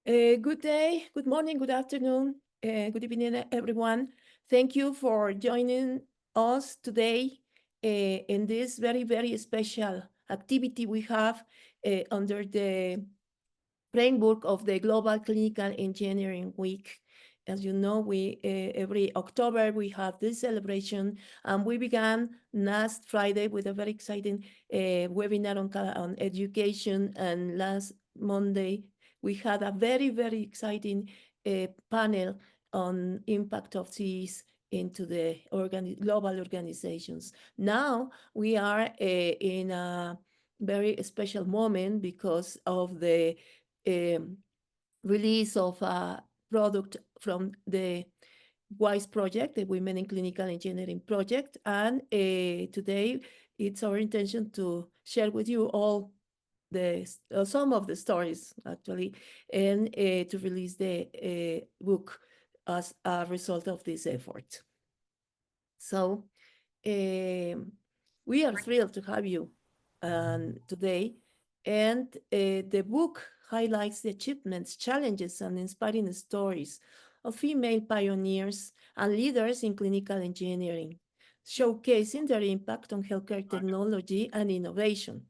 Good day, good morning, good afternoon, good evening, everyone. Thank you for joining us today in this very, very special activity we have under the framework of the Global Clinical Engineering Week. As you know, we every October we have this celebration, and we began last Friday with a very exciting webinar on education, and last Monday we had a very, very exciting panel on impact of these into the global organizations. Now we are in a very special moment because of the release of a product from the WICE project, the Women in Clinical Engineering project. And today it's our intention to share with you all some of the stories actually, and to release the book as a result of this effort. So we are thrilled to have you today. And the book highlights the achievements, challenges, and inspiring stories of female pioneers and leaders in clinical engineering, showcasing their impact on healthcare technology and innovation.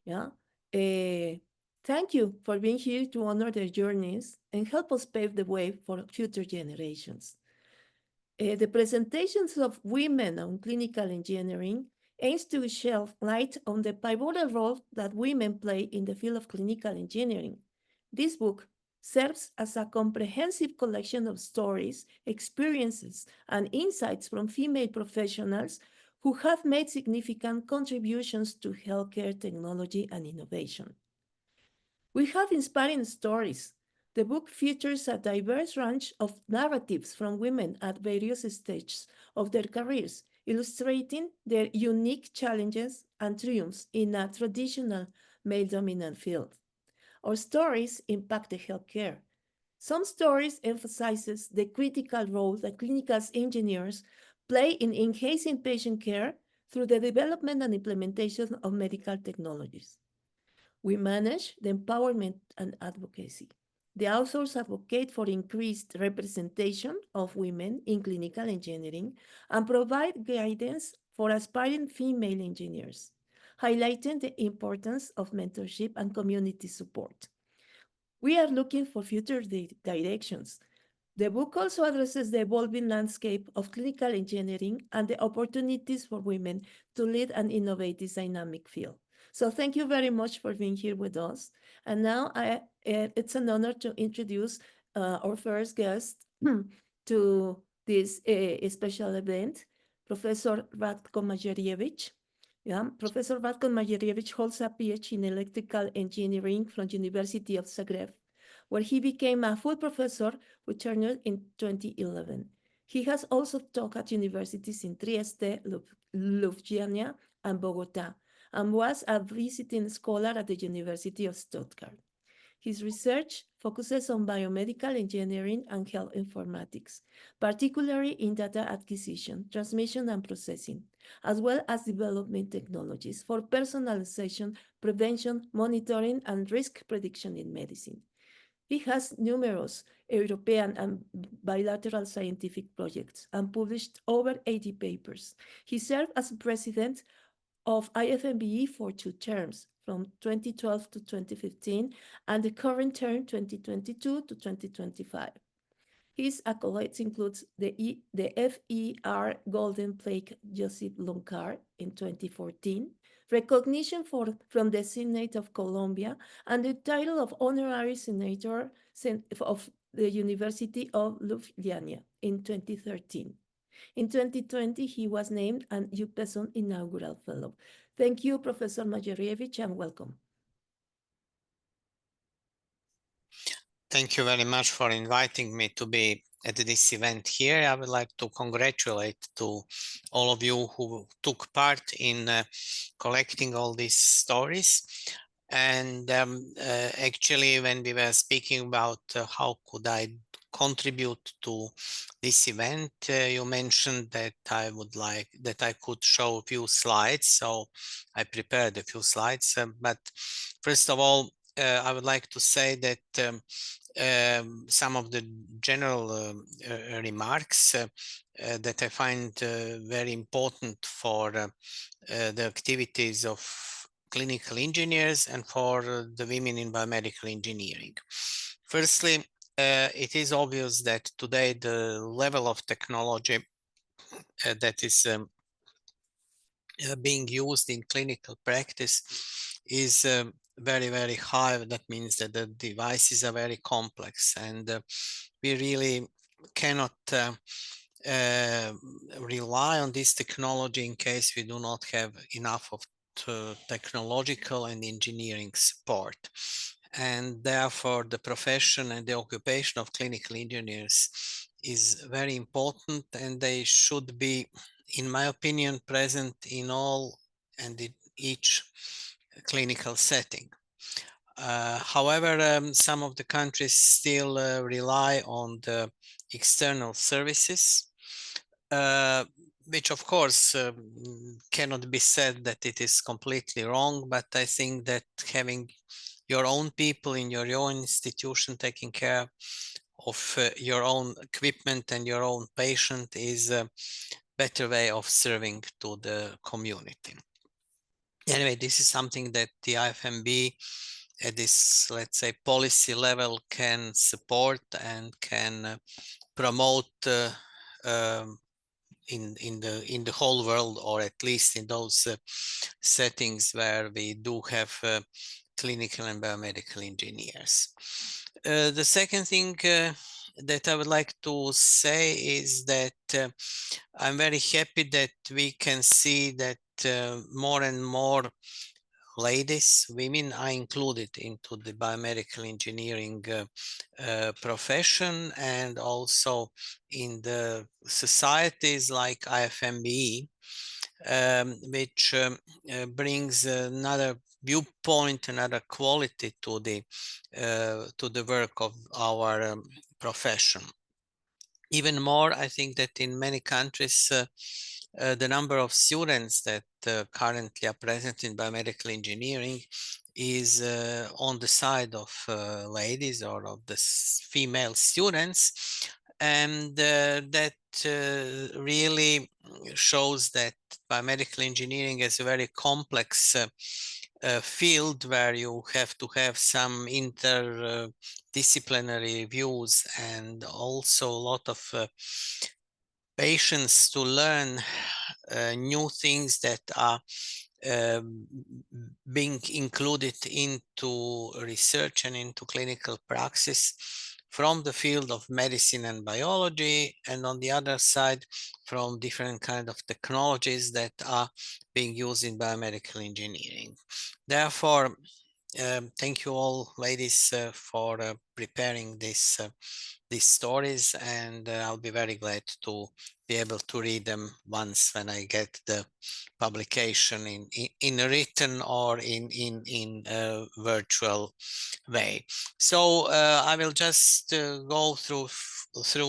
Yeah. Thank you for being here to honor their journeys and help us pave the way for future generations. The presentations of women on clinical engineering aims to shed light on the pivotal role that women play in the field of clinical engineering. This book serves as a comprehensive collection of stories, experiences, and insights from female professionals who have made significant contributions to healthcare technology and innovation. We have inspiring stories. The book features a diverse range of narratives from women at various stages of their careers, illustrating their unique challenges and triumphs in a traditional male-dominant field. Our stories impact the healthcare. Some stories emphasizes the critical role that clinical engineers play in enhancing patient care through the development and implementation of medical technologies. We manage the empowerment and advocacy. The authors advocate for increased representation of women in clinical engineering and provide guidance for aspiring female engineers, highlighting the importance of mentorship and community support. We are looking for future directions. The book also addresses the evolving landscape of clinical engineering and the opportunities for women to lead and innovate this dynamic field. So thank you very much for being here with us. And now it's an honor to introduce our first guest to this special event, Professor Ratko Magjarević. Yeah, Professor Ratko Magjarević holds a PhD in electrical engineering from University of Zagreb, where he became a full professor with tenure in 2011. He has also taught at universities in Trieste, Ljubljana, and Bogota, and was a visiting scholar at the University of Stuttgart. His research focuses on biomedical engineering and health informatics, particularly in data acquisition, transmission, and processing, as well as development technologies for personalization, prevention, monitoring, and risk prediction in medicine. He has numerous European and bilateral scientific projects and published over 80 papers. He served as president of IFMBE for 2 terms, from 2012 to 2015, and the current term 2022 to 2025. His accolades include the FER Golden Plaque Josip Loncar in 2014, recognition from the Senate of Colombia, and the title of Honorary Senator of the University of Ljubljana in 2013. In 2020, he was named an 𝐒𝐭𝐤 Inaugural Fellow. Thank you, Professor Magjarević, and welcome. Thank you very much for inviting me to be at this event here. I would like to congratulate to all of you who took part in collecting all these stories. And actually, when we were speaking about how could I contribute to this event, you mentioned that I could show a few slides. So I prepared a few slides. But first of all, I would like to say that some of the general remarks that I find very important for the activities of clinical engineers and for the women in biomedical engineering. Firstly, it is obvious that today the level of technology that is being used in clinical practice is very, very high. That means that the devices are very complex, and we really cannot rely on this technology in case we do not have enough of technological and engineering support. And therefore, the profession and the occupation of clinical engineers is very important, and they should be, in my opinion, present in all and in each clinical setting. However, some of the countries still rely on the external services, which of course cannot be said that it is completely wrong, but I think that having your own people in your own institution taking care of your own equipment and your own patient is a better way of serving to the community. Anyway, this is something that the IFMBE at this, let's say, policy level can support and can promote in the whole world, or at least in those settings where we do have clinical and biomedical engineers. The second thing that I would like to say is that I'm very happy that we can see that more and more ladies, women are included into the biomedical engineering profession, and also in the societies like IFMBE, which brings another viewpoint, another quality to the work of our profession. Even more, I think that in many countries, the number of students that currently are present in biomedical engineering is on the side of ladies or of the female students, and that really shows that biomedical engineering is a very complex field where you have to have some interdisciplinary views and also a lot of patience to learn new things that are being included into research and into clinical praxis from the field of medicine and biology, and on the other side, from different kinds of technologies that are being used in biomedical engineering. Therefore, thank you all, ladies, for preparing these stories, and I'll be very glad to be able to read them once when I get the publication in a written or in a virtual way. So I will just go through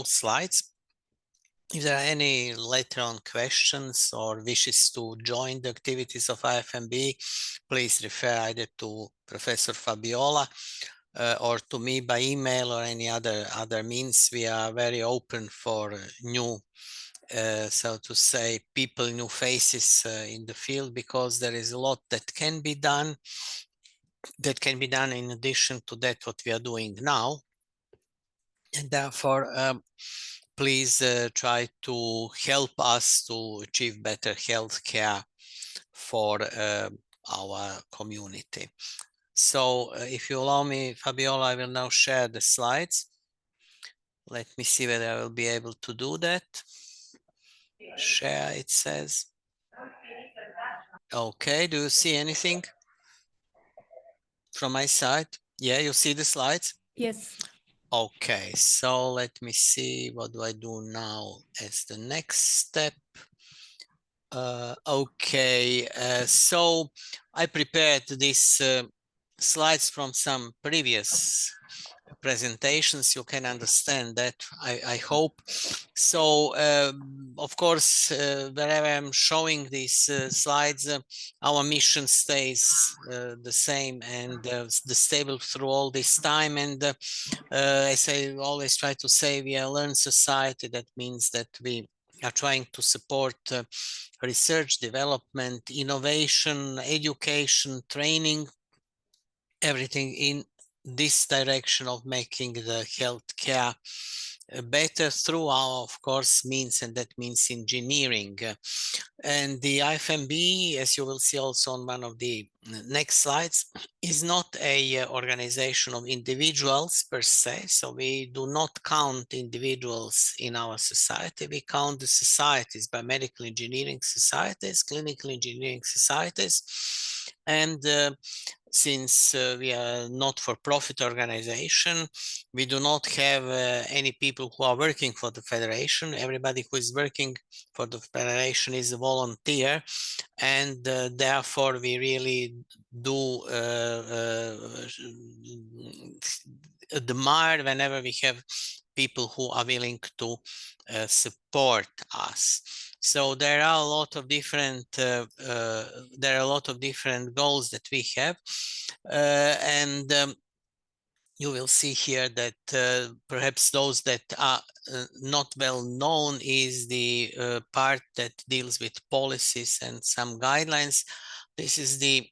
slides. If there are any later on questions or wishes to join the activities of IFMBE, please refer either to Professor Fabiola or to me by email or any other means. We are very open for new, so to say, people, new faces in the field, because there is a lot that can be done in addition to that what we are doing now. And therefore, please try to help us to achieve better health care for our community. So if you allow me, Fabiola, I will now share the slides. Let me see whether I will be able to do that. Share, it says. Okay, do you see anything from my side? Yeah, you see the slides? Yes. Okay, so let me see, what do I do now as the next step? Okay, so I prepared these slides from some previous presentations. You can understand that, I hope. So, of course, wherever I'm showing these slides, our mission stays the same and the stable through all this time. And as I always try to say, we are a learned society. That means that we are trying to support research, development, innovation, education, training, everything in this direction of making the healthcare better through our, of course, means, and that means engineering. And the IFMBE, as you will see also on one of the next slides, is not a organization of individuals per se. So we do not count individuals in our society. We count the societies, biomedical engineering societies, clinical engineering societies, and since we are not for-profit organization, we do not have any people who are working for the federation. Everybody who is working for the federation is a volunteer, and therefore we really do admire whenever we have people who are willing to support us. So there are a lot of different goals that we have, and you will see here that perhaps those that are not well known is the part that deals with policies and some guidelines. This is the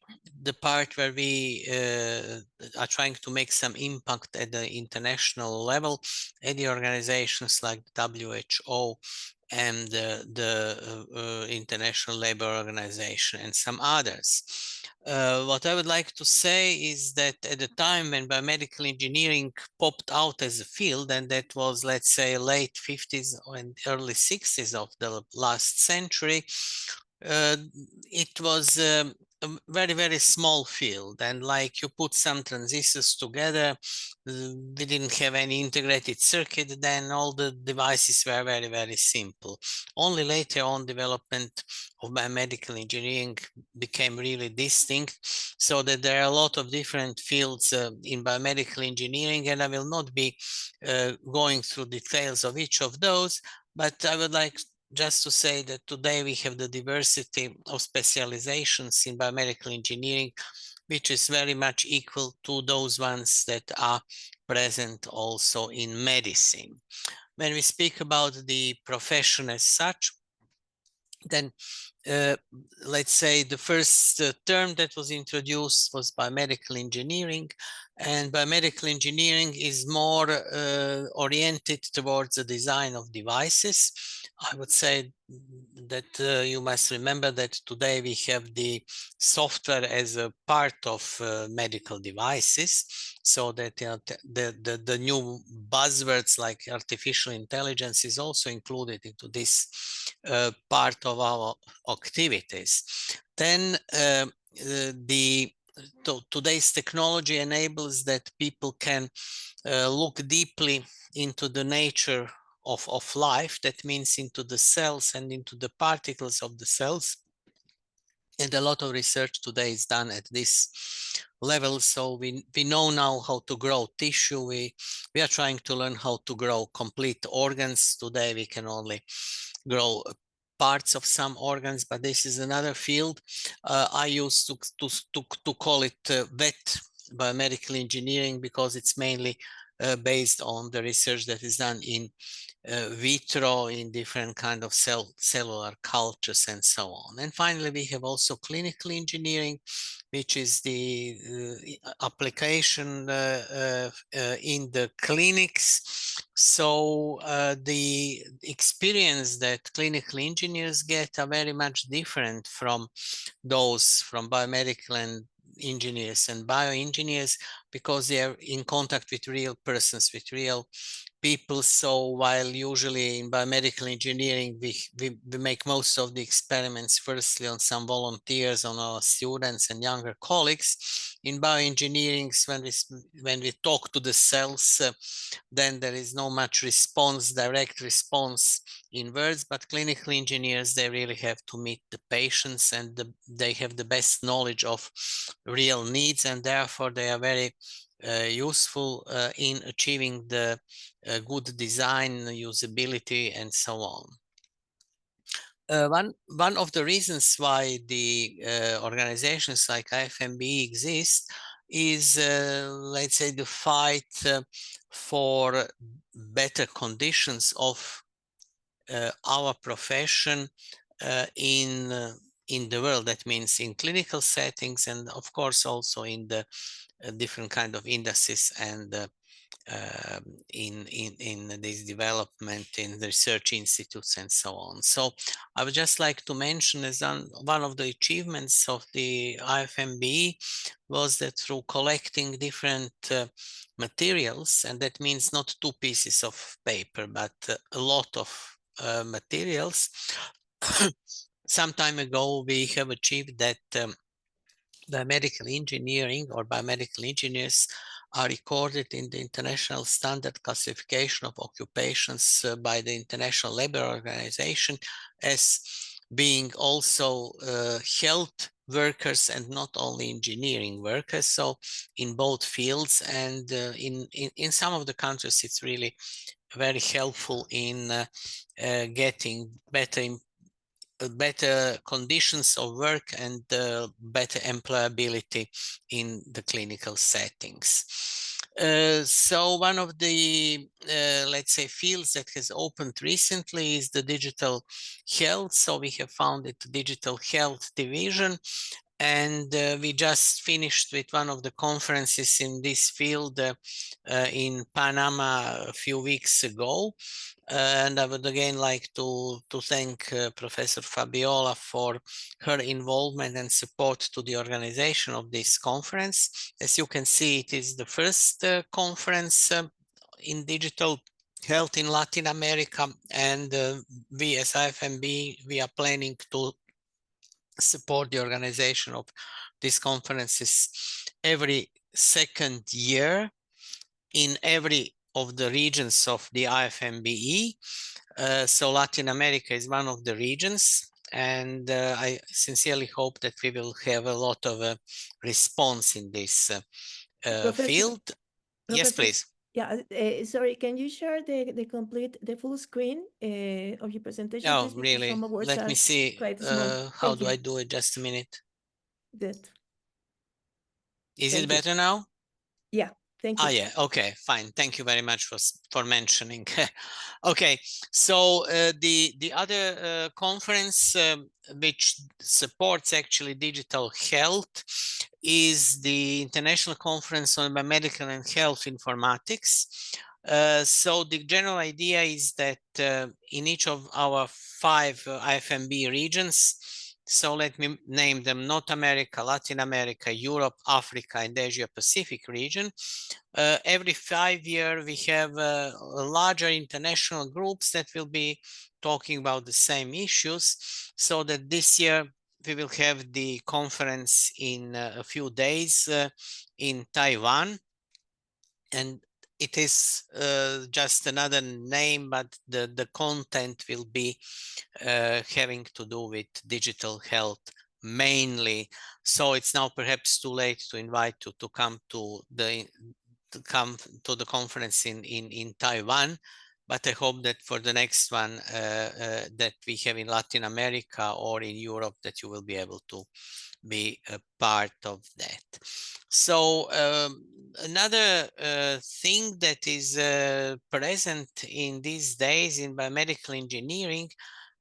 part where we are trying to make some impact at the international level, at the organizations like WHO and the International Labour Organization and some others. What I would like to say is that at the time when biomedical engineering popped out as a field, and that was, let's say, late 50s and early 60s of the last century, it was a very, very small field. And like you put some transistors together, we didn't have any integrated circuit, then all the devices were very, very simple. Only later on development of biomedical engineering became really distinct, so that there are a lot of different fields in biomedical engineering, and I will not be going through details of each of those, but I would like just to say that today we have the diversity of specializations in biomedical engineering, which is very much equal to those ones that are present also in medicine. When we speak about the profession as such, then let's say the first term that was introduced was biomedical engineering, and biomedical engineering is more oriented towards the design of devices. I would say that you must remember that today we have the software as a part of medical devices, so that the new buzzwords like artificial intelligence is also included into this part of our activities. Then today's technology enables that people can look deeply into the nature of life. That means into the cells and into the particles of the cells. And a lot of research today is done at this level. So we know now how to grow tissue. We are trying to learn how to grow complete organs. Today we can only grow parts of some organs, but this is another field. I used to call it wet biomedical engineering, because it's mainly based on the research that is done in vitro, in different kind of cellular cultures and so on. And finally, we have also clinical engineering, which is the application in the clinics. So the experience that clinical engineers get are very much different from those from biomedical and engineers and bioengineers, because they are in contact with real persons, with real people. So while usually in biomedical engineering we make most of the experiments firstly on some volunteers, on our students and younger colleagues, in bioengineering when we talk to the cells, then there is no much response, direct response in words, but clinical engineers, they really have to meet the patients, and they have the best knowledge of real needs, and therefore they are very useful in achieving the good design, usability, and so on. One of the reasons why the organizations like IFMBE exist is, let's say, the fight for better conditions of our profession in the world. That means in clinical settings, and of course also in the different kind of industries and in this development in the research institutes and so on. So I would just like to mention as one of the achievements of the IFMBE was that through collecting different materials, and that means not 2 pieces of paper, but a lot of materials. Some time ago, we have achieved that biomedical engineering or biomedical engineers are recorded in the International Standard Classification of Occupations by the International Labour Organization as being also health workers and not only engineering workers. So in both fields, and in some of the countries, it's really very helpful in getting better conditions of work and better employability in the clinical settings. So one of the, let's say, fields that has opened recently is the digital health. So we have founded the digital health division, and we just finished with one of the conferences in this field in Panama a few weeks ago. And I would again like to thank Professor Fabiola for her involvement and support to the organization of this conference. As you can see, it is the first conference in digital health in Latin America, and we as IFMB, we are planning to support the organization of these conferences every second year in every of the regions of the IFMBE. So Latin America is one of the regions, and I sincerely hope that we will have a lot of response in this field. Yes, please. Yeah, sorry, can you share the full screen of your presentation, Oh, please? Because really? some words Let are me see. quite small. How do I do it? Just a minute. Good. Is it better now? Yeah, thank you. Yeah, okay, fine. Thank you very much for mentioning. Okay, so the other conference which supports actually digital health is the International Conference on Biomedical and Health Informatics. So the general idea is that in each of our 5 IFMB regions, so let me name them: North America, Latin America, Europe, Africa, and Asia Pacific region. Every 5 years, we have larger international groups that will be talking about the same issues, so that this year we will have the conference in a few days in Taiwan. And it is just another name, but the content will be having to do with digital health mainly. So it's now perhaps too late to invite you to come to the conference in Taiwan, but I hope that for the next one that we have in Latin America or in Europe, that you will be able to be a part of that. So another thing that is present in these days in biomedical engineering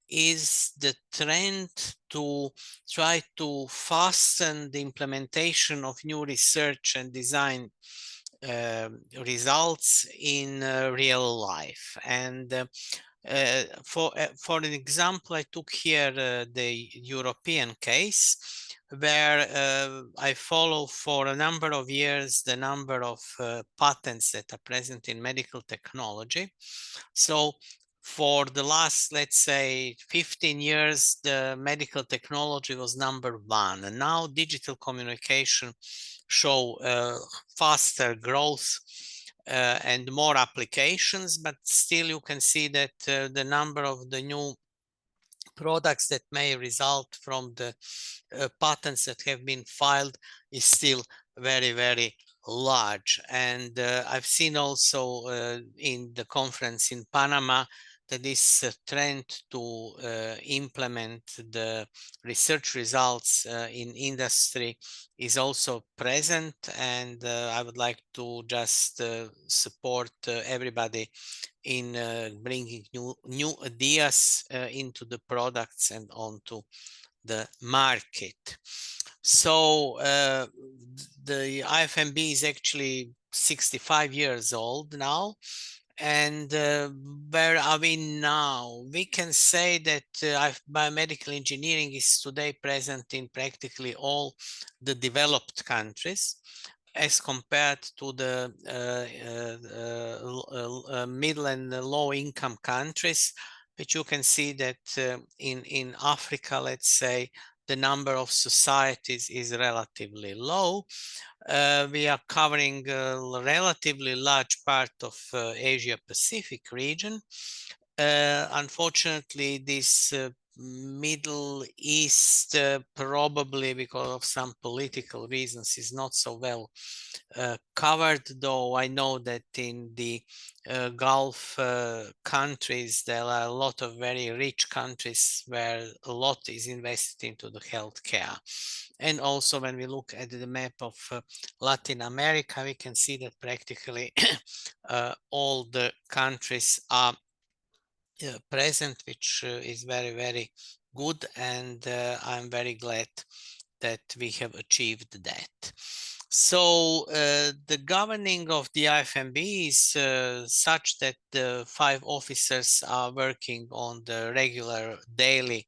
is the trend to try to fasten the implementation of new research and design results in real life. And for an example, I took here the European case, where I follow for a number of years the number of patents that are present in medical technology. So for the last, let's say, 15 years, the medical technology was #1, and now digital communication show faster growth and more applications, but still you can see that the number of the new products that may result from the patents that have been filed is still very, very large. And I've seen also in the conference in Panama that this trend to implement the research results in industry is also present. And I would like to just support everybody in bringing new ideas into the products and onto the market. So the IFMB is actually 65 years old now. And where are we now? We can say that biomedical engineering is today present in practically all the developed countries, as compared to the middle and low income countries, which you can see that in Africa, let's say, the number of societies is relatively low. We are covering a relatively large part of Asia Pacific region. Unfortunately, this Middle East, probably because of some political reasons, is not so well covered, though I know that in the Gulf countries, there are a lot of very rich countries where a lot is invested into the healthcare. And also when we look at the map of Latin America, we can see that practically all the countries are present, which is very, very good. And I'm very glad that we have achieved that. So the governing of the IFMB is such that the 5 officers are working on the regular daily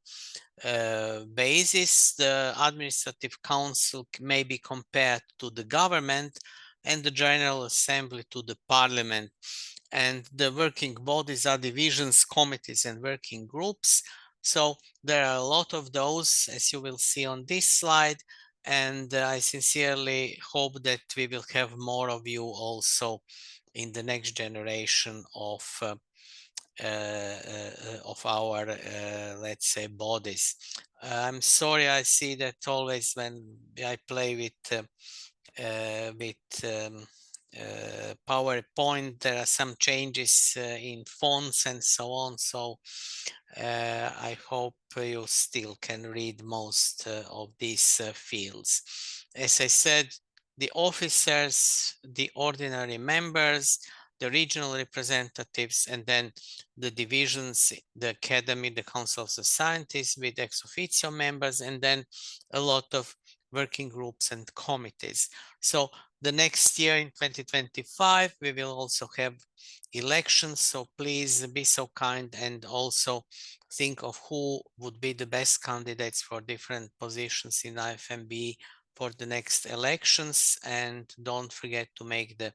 basis. The administrative council may be compared to the government, and the General Assembly to the parliament. And the working bodies are divisions, committees, and working groups. So there are a lot of those, as you will see on this slide. And I sincerely hope that we will have more of you also in the next generation of our, let's say, bodies. I'm sorry, I see that always when I play with PowerPoint, there are some changes in fonts and so on. So I hope you still can read most of these fields. As I said, the officers, the ordinary members, the regional representatives, and then the divisions, the academy, the councils of scientists with ex officio members, and then a lot of working groups and committees. So the next year in 2025, we will also have elections. So please be so kind and also think of who would be the best candidates for different positions in IFMB for the next elections. And don't forget to make the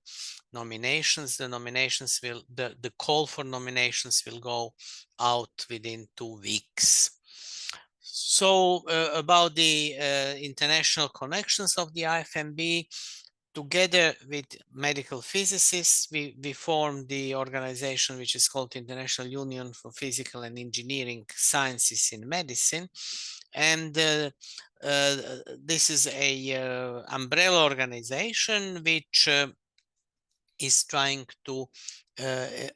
nominations. The nominations will, the call for nominations will go out within 2 weeks. So about the international connections of the IFMB, together with medical physicists, we formed the organization which is called International Union for Physical and Engineering Sciences in Medicine. And this is a umbrella organization which is trying to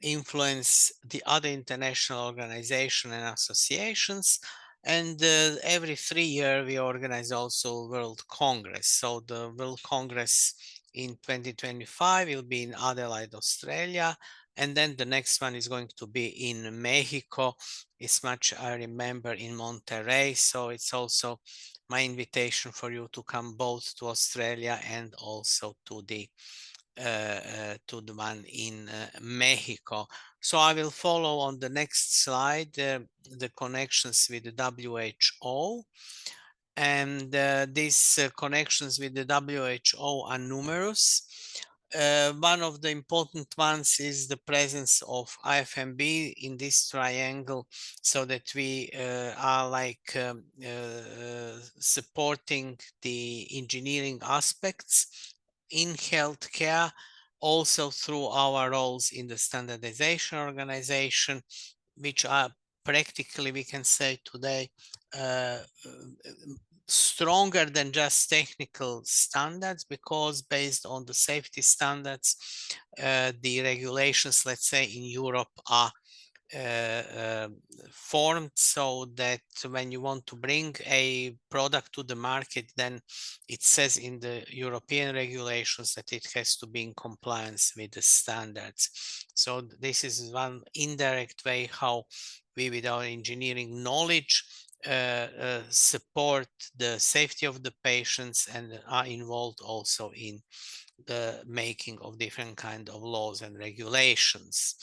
influence the other international organizations and associations. And every 3 years we organize also World Congress. So the World Congress in 2025 will be in Adelaide, Australia. And then the next one is going to be in Mexico. As much I remember, in Monterrey. So it's also my invitation for you to come both to Australia and also to the one in Mexico. So I will follow on the next slide the connections with the WHO. And these connections with the WHO are numerous. One of the important ones is the presence of IFMB in this triangle, so that we are like supporting the engineering aspects in healthcare, also through our roles in the standardization organization, which are practically, we can say today, stronger than just technical standards, because based on the safety standards, the regulations, let's say in Europe, are formed so that when you want to bring a product to the market, then it says in the European regulations that it has to be in compliance with the standards. So this is one indirect way how we, with our engineering knowledge, support the safety of the patients and are involved also in the making of different kind of laws and regulations.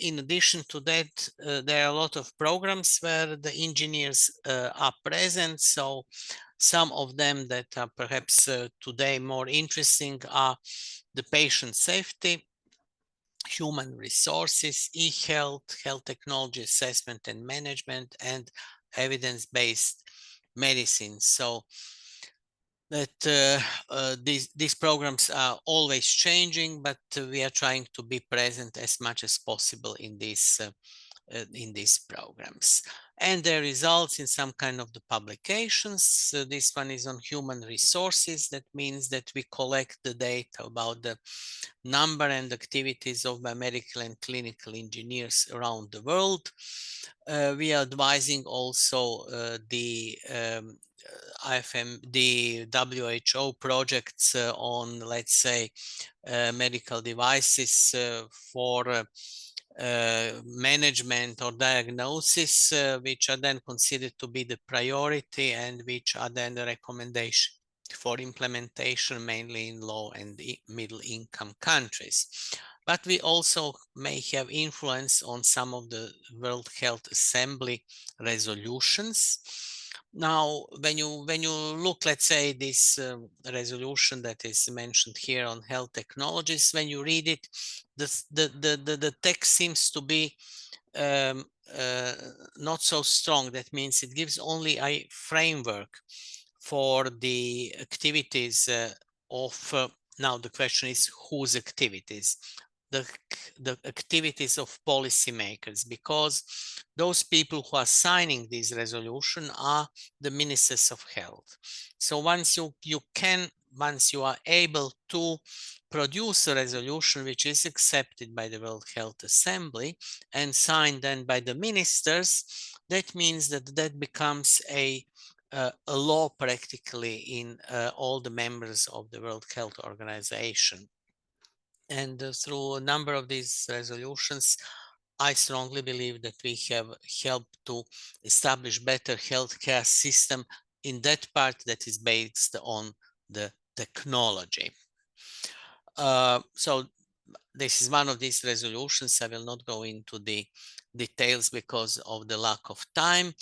In addition to that, there are a lot of programs where the engineers are present. So some of them that are perhaps today more interesting are the patient safety, human resources, e-health, health technology assessment and management, and evidence-based medicine. So that these programs are always changing, but we are trying to be present as much as possible in these programs. And the results in some kind of the publications. This one is on human resources. That means that we collect the data about the number and activities of biomedical and clinical engineers around the world. We are advising also the WHO projects on, let's say, medical devices for management or diagnosis, which are then considered to be the priority and which are then the recommendation for implementation, mainly in low and middle income countries. But we also may have influence on some of the World Health Assembly resolutions. Now, when you look, let's say, this resolution that is mentioned here on health technologies, when you read it, the text seems to be not so strong. That means it gives only a framework for the activities of, now the question is whose activities? The activities of policymakers, because those people who are signing this resolution are the ministers of health. So once you are able to produce a resolution which is accepted by the World Health Assembly and signed then by the ministers, that means that that becomes a law practically in all the members of the World Health Organization. And through a number of these resolutions, I strongly believe that we have helped to establish better healthcare system in that part that is based on the technology. So this is one of these resolutions. I will not go into the details because of the lack of time.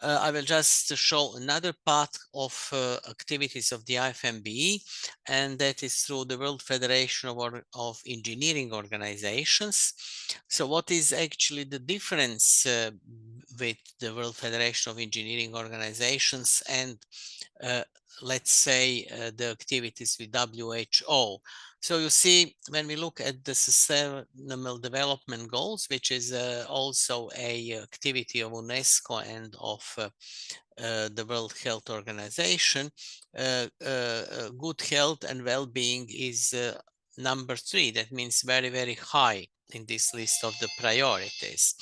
I will just show another part of activities of the IFMBE, and that is through the World Federation of Engineering Organizations. So what is actually the difference with the World Federation of Engineering Organizations and let's say the activities with WHO? So you see, when we look at the Sustainable Development Goals, which is also a activity of UNESCO and of the World Health Organization, good health and well-being is number 3. That means very, very high in this list of the priorities.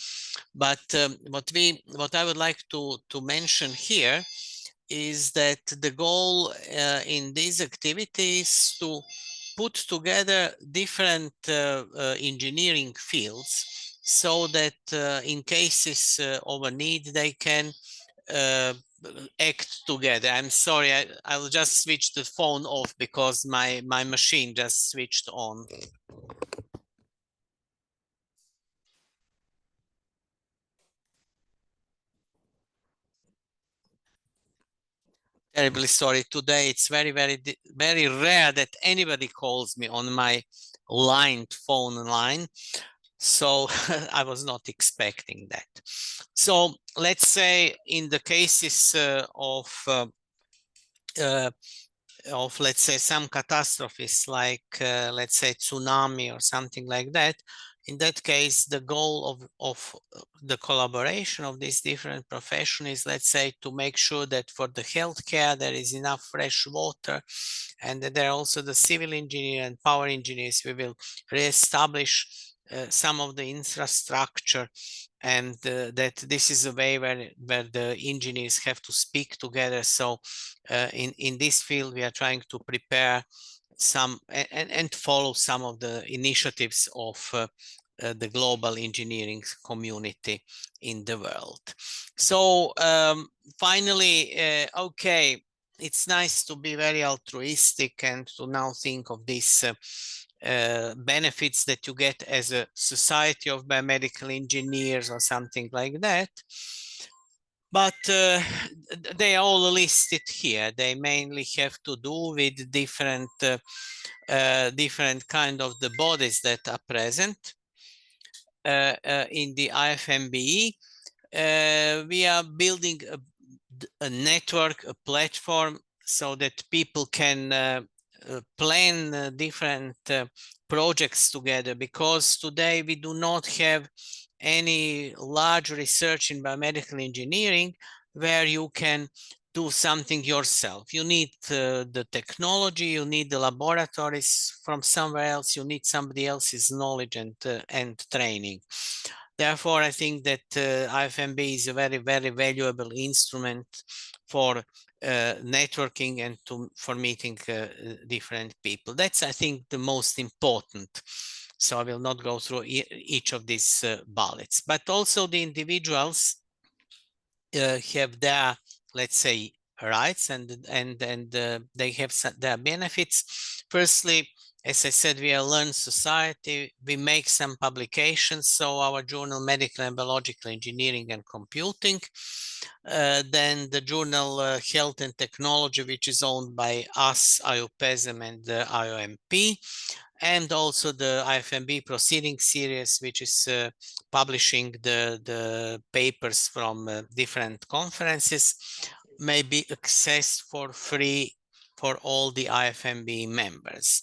But what I would like to mention here is that the goal in these activities to put together different engineering fields so that in cases of a need, they can act together. I'm sorry, I'll just switch the phone off because my machine just switched on. Terribly sorry. Today it's very, very rare that anybody calls me on my phone line. So I was not expecting that. So let's say in the cases of let's say, some catastrophes like let's say tsunami or something like that. In that case, the goal of the collaboration of these different professions is, let's say, to make sure that for the healthcare there is enough fresh water, and that there are also the civil engineer and power engineers. We will reestablish some of the infrastructure, and that this is a way where the engineers have to speak together. So in this field, we are trying to prepare some and follow some of the initiatives of the global engineering community in the world. So finally, okay, it's nice to be very altruistic and to now think of these benefits that you get as a society of biomedical engineers or something like that. But they are all listed here. They mainly have to do with different kind of the bodies that are present in the IFMBE. We are building a network, a platform, so that people can plan different projects together, because today we do not have any large research in biomedical engineering where you can do something yourself. You need the technology, you need the laboratories from somewhere else, you need somebody else's knowledge and training. Therefore, I think that IFMBE is a very, very valuable instrument for networking and for meeting different people. That's, I think, the most important. So I will not go through each of these bullets, but also the individuals have their, let's say, rights, and they have their benefits. Firstly, as I said, we are a learned society. We make some publications. So our journal, Medical and Biological Engineering and Computing. Then the journal Health and Technology, which is owned by us, 𝐖𝐈𝐂𝐄𝐤 and the IOMP. And also the IFMB proceeding series, which is publishing the papers from different conferences, may be accessed for free for all the IFMB members.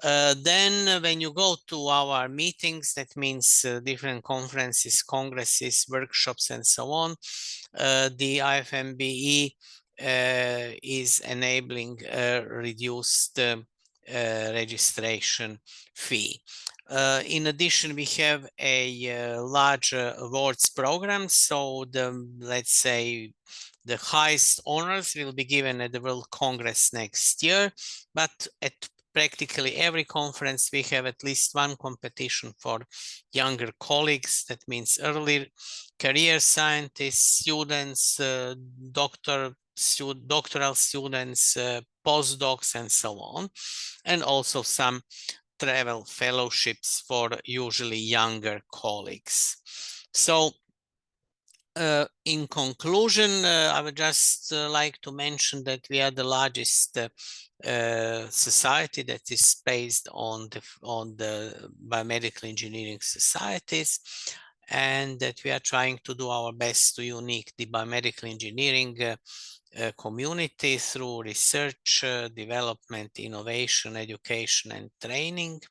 Then when you go to our meetings, that means different conferences, congresses, workshops, and so on, the IFMBE is enabling reduced registration fee. In addition, we have a large awards program. So let's say the highest honors will be given at the World Congress next year, but at practically every conference we have at least one competition for younger colleagues. That means early career scientists, students, doctoral students, postdocs, and so on, and also some travel fellowships for usually younger colleagues. So in conclusion, I would just like to mention that we are the largest society that is based on the biomedical engineering societies, and that we are trying to do our best to unite the biomedical engineering community through research, development, innovation, education, and training.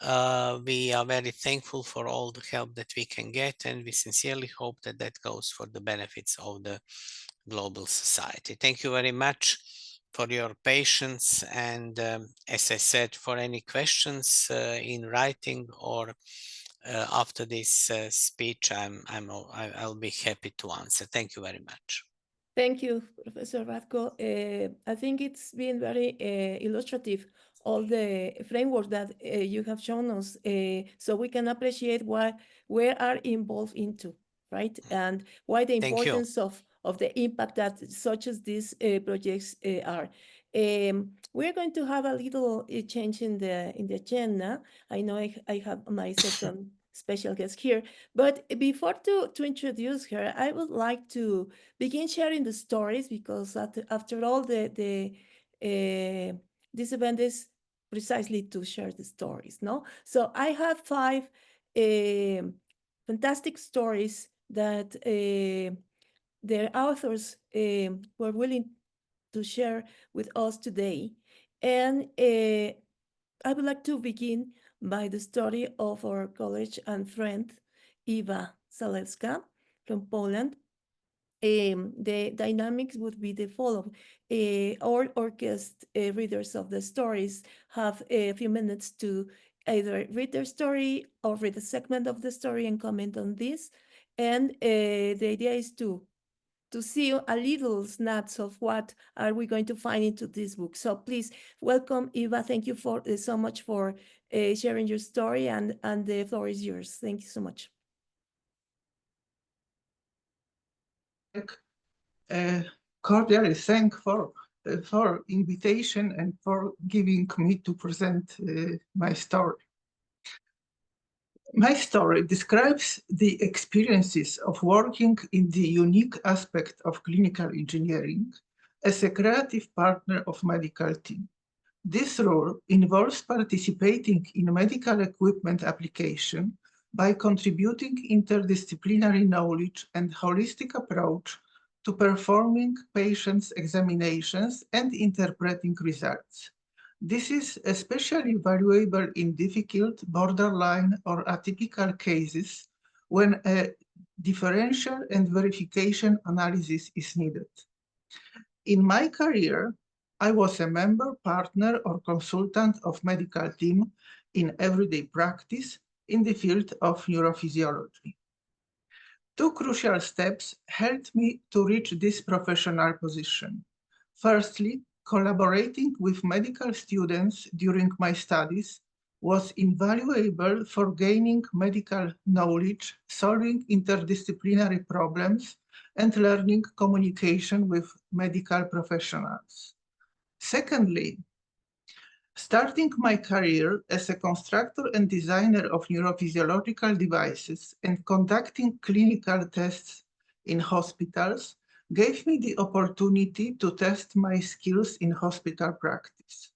We are very thankful for all the help that we can get, and we sincerely hope that that goes for the benefits of the global society. Thank you very much for your patience, and as I said, for any questions in writing or after this speech, I'll be happy to answer. Thank you very much. Thank you, Professor Ratko. I think it's been very illustrative, all the framework that you have shown us, so we can appreciate where are involved into, right? And why the importance of the impact that such as these projects are. We're going to have a little change in the agenda. I know I have my second special guest here, but before to introduce her, I would like to begin sharing the stories, because after all, this event is precisely to share the stories, no? So I have 5 fantastic stories that their authors were willing to share with us today. And I would like to begin by the story of our colleague and friend, Eva Zalewska from Poland. The dynamics would be the following. All orchest readers of the stories have a few minutes to either read their story or read a segment of the story and comment on this. And the idea is to see a little snaps of what are we going to find into this book. So please welcome Eva. Thank you for so much for sharing your story, and the floor is yours. Thank you so much. Cordially thank for invitation and for giving me to present my story. My story describes the experiences of working in the unique aspect of clinical engineering as a creative partner of medical team. This role involves participating in medical equipment application by contributing interdisciplinary knowledge and holistic approach to performing patients' examinations and interpreting results. This is especially valuable in difficult, borderline, or atypical cases when a differential and verification analysis is needed. In my career, I was a member, partner, or consultant of medical team in everyday practice in the field of neurophysiology. Two crucial steps helped me to reach this professional position. Firstly, collaborating with medical students during my studies was invaluable for gaining medical knowledge, solving interdisciplinary problems, and learning communication with medical professionals. Secondly, starting my career as a constructor and designer of neurophysiological devices and conducting clinical tests in hospitals gave me the opportunity to test my skills in hospital practice.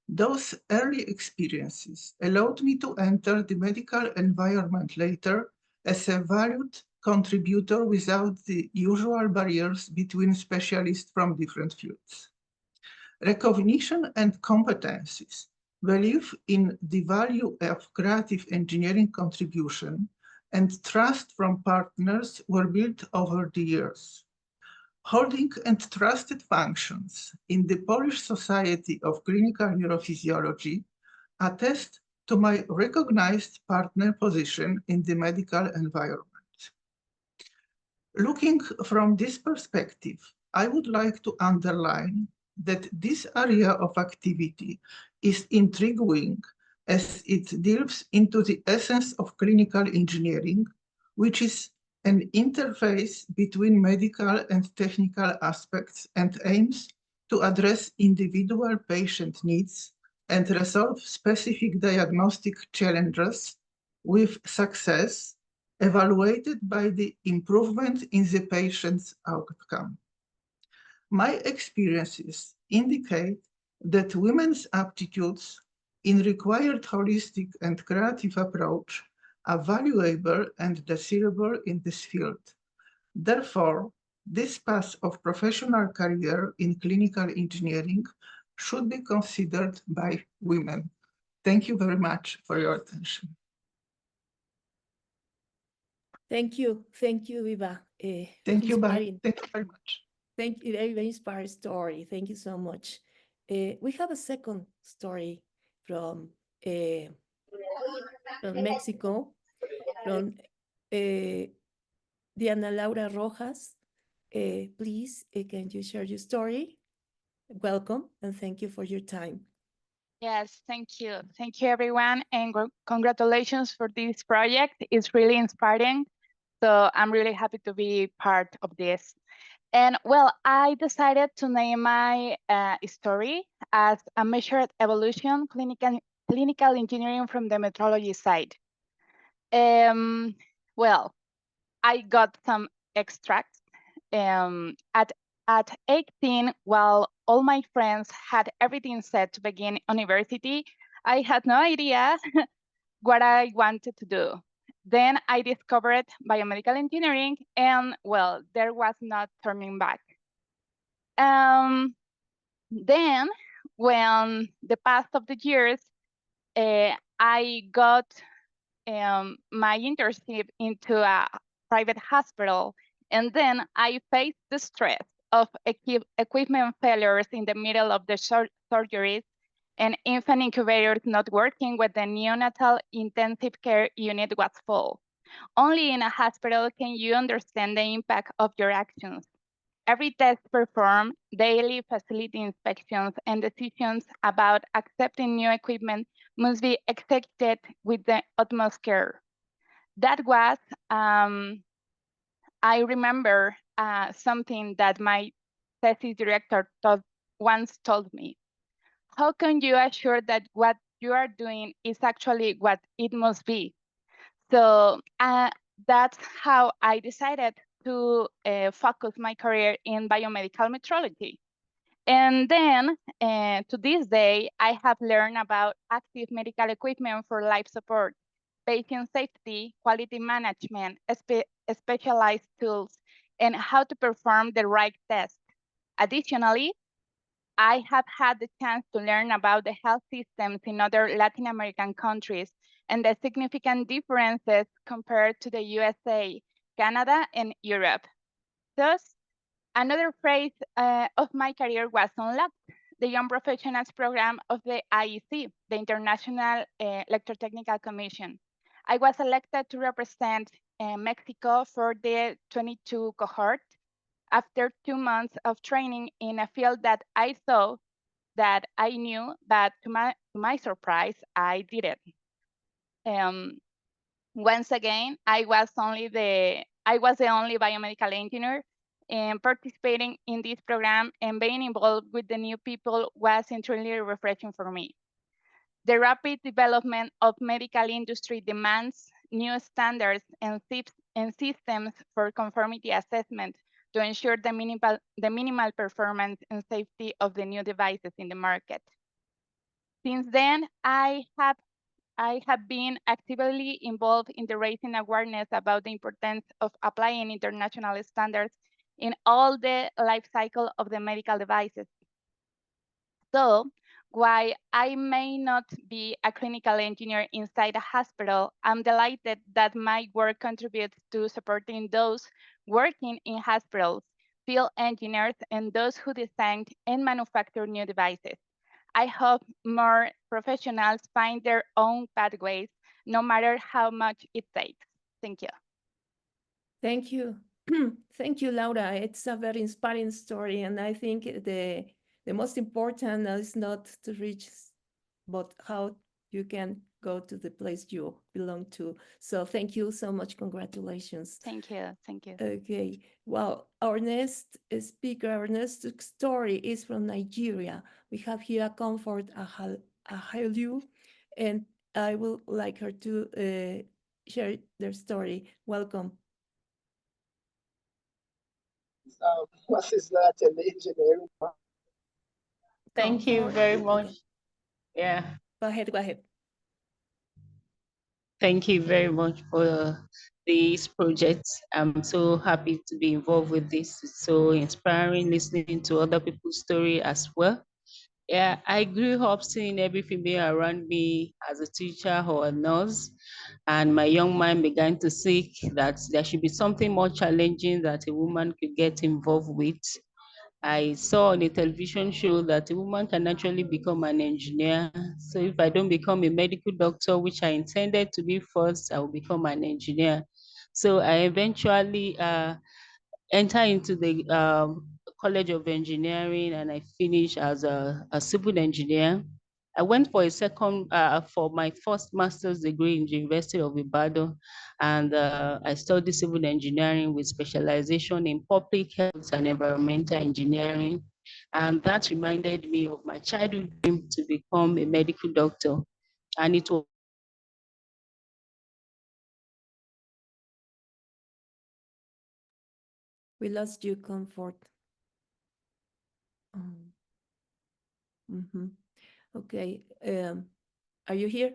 Those early experiences allowed me to enter the medical environment later as a valued contributor without the usual barriers between specialists from different fields. Recognition and competencies, belief in the value of creative engineering contribution, and trust from partners were built over the years. Holding entrusted functions in the Polish Society of Clinical Neurophysiology attest to my recognized partner position in the medical environment. Looking from this perspective, I would like to underline that this area of activity is intriguing as it delves into the essence of clinical engineering, which is an interface between medical and technical aspects and aims to address individual patient needs and resolve specific diagnostic challenges with success evaluated by the improvement in the patient's outcome. My experiences indicate that women's aptitudes in required holistic and creative approach are valuable and desirable in this field. Therefore, this path of professional career in clinical engineering should be considered by women. Thank you very much for your attention. Thank you, Eva. Thank you, bye. Thank you very much. Thank you, very inspiring story. Thank you so much. We have a second story from Mexico, from Diana Laura Rojas. Please, can you share your story? Welcome, and thank you for your time. Yes, thank you. Thank you, everyone, and congratulations for this project. It's really inspiring. So I'm really happy to be part of this. And well, I decided to name my story as a measured evolution, clinical engineering from the metrology side. Well, I got some extracts. At 18, while all my friends had everything set to begin university, I had no idea what I wanted to do. Then I discovered biomedical engineering, and well, there was not turning back. Then, when the past of the years, I got my internship into a private hospital, and then I faced the stress of equipment failures in the middle of the surgeries and infant incubators not working when the neonatal intensive care unit was full. Only in a hospital can you understand the impact of your actions. Every test performed, daily facility inspections, and decisions about accepting new equipment must be executed with the utmost care. That was, I remember something that my thesis director once told me. How can you assure that what you are doing is actually what it must be? So that's how I decided to focus my career in biomedical metrology. And then to this day, I have learned about active medical equipment for life support, patient safety, quality management, specialized tools, and how to perform the right test. Additionally, I have had the chance to learn about the health systems in other Latin American countries and the significant differences compared to the USA, Canada, and Europe. Thus, another phase of my career was unlocked, the Young Professionals Program of the IEC, the International Electrotechnical Commission. I was elected to represent Mexico for the 22 cohort after 2 months of training in a field that I thought that I knew, but to my surprise, I didn't. Once again, I was the only biomedical engineer participating in this program, and being involved with the new people was truly refreshing for me. The rapid development of medical industry demands new standards and systems for conformity assessment to ensure the minimal performance and safety of the new devices in the market. Since then, I have been actively involved in the raising awareness about the importance of applying international standards in all the life cycle of the medical devices. So, while I may not be a clinical engineer inside a hospital, I'm delighted that my work contributes to supporting those working in hospitals, field engineers, and those who design and manufacture new devices. I hope more professionals find their own pathways, no matter how much it takes. Thank you. Thank you. Thank you, Laura. It's a very inspiring story. And I think the most important is not to reach, but how you can go to the place you belong to. So thank you so much. Congratulations. Thank you. Thank you. Okay. Well, our next speaker, our next story is from Nigeria. We have here Comfort 𝐒𝐭𝐤, and I would like her to share their story. Welcome. What is that, an engineering? Thank you very much. Yeah. Go ahead. Thank you very much for this project. I'm so happy to be involved with this. It's so inspiring listening to other people's story as well. Yeah, I grew up seeing every female around me as a teacher or a nurse, and my young mind began to seek that there should be something more challenging that a woman could get involved with. I saw on a television show that a woman can actually become an engineer. So if I don't become a medical doctor, which I intended to be first, I will become an engineer. So I eventually enter into the College of Engineering, and I finished as a civil engineer. I went for for my first master's degree in the University of Ibadan, and I studied civil engineering with specialization in public health and environmental engineering. And that reminded me of my childhood dream to become a medical doctor. And it was We lost you, Comfort. Okay. Are you here?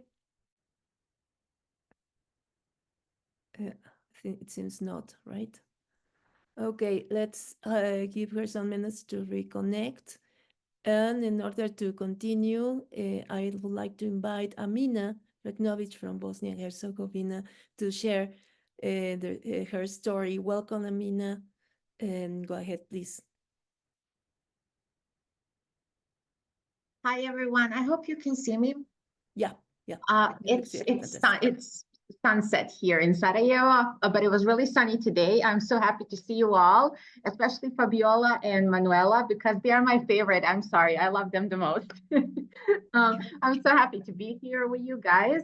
It seems not, right? Okay, let's give her some minutes to reconnect. And in order to continue, I would like to invite Amina Reknović from Bosnia and Herzegovina to share her story. Welcome, Amina, and go ahead, please. Hi, everyone. I hope you can see me. Yeah. It's sunset here in Sarajevo, but it was really sunny today. I'm so happy to see you all, especially Fabiola and Manuela, because they are my favorite. I'm sorry, I love them the most. I'm so happy to be here with you guys.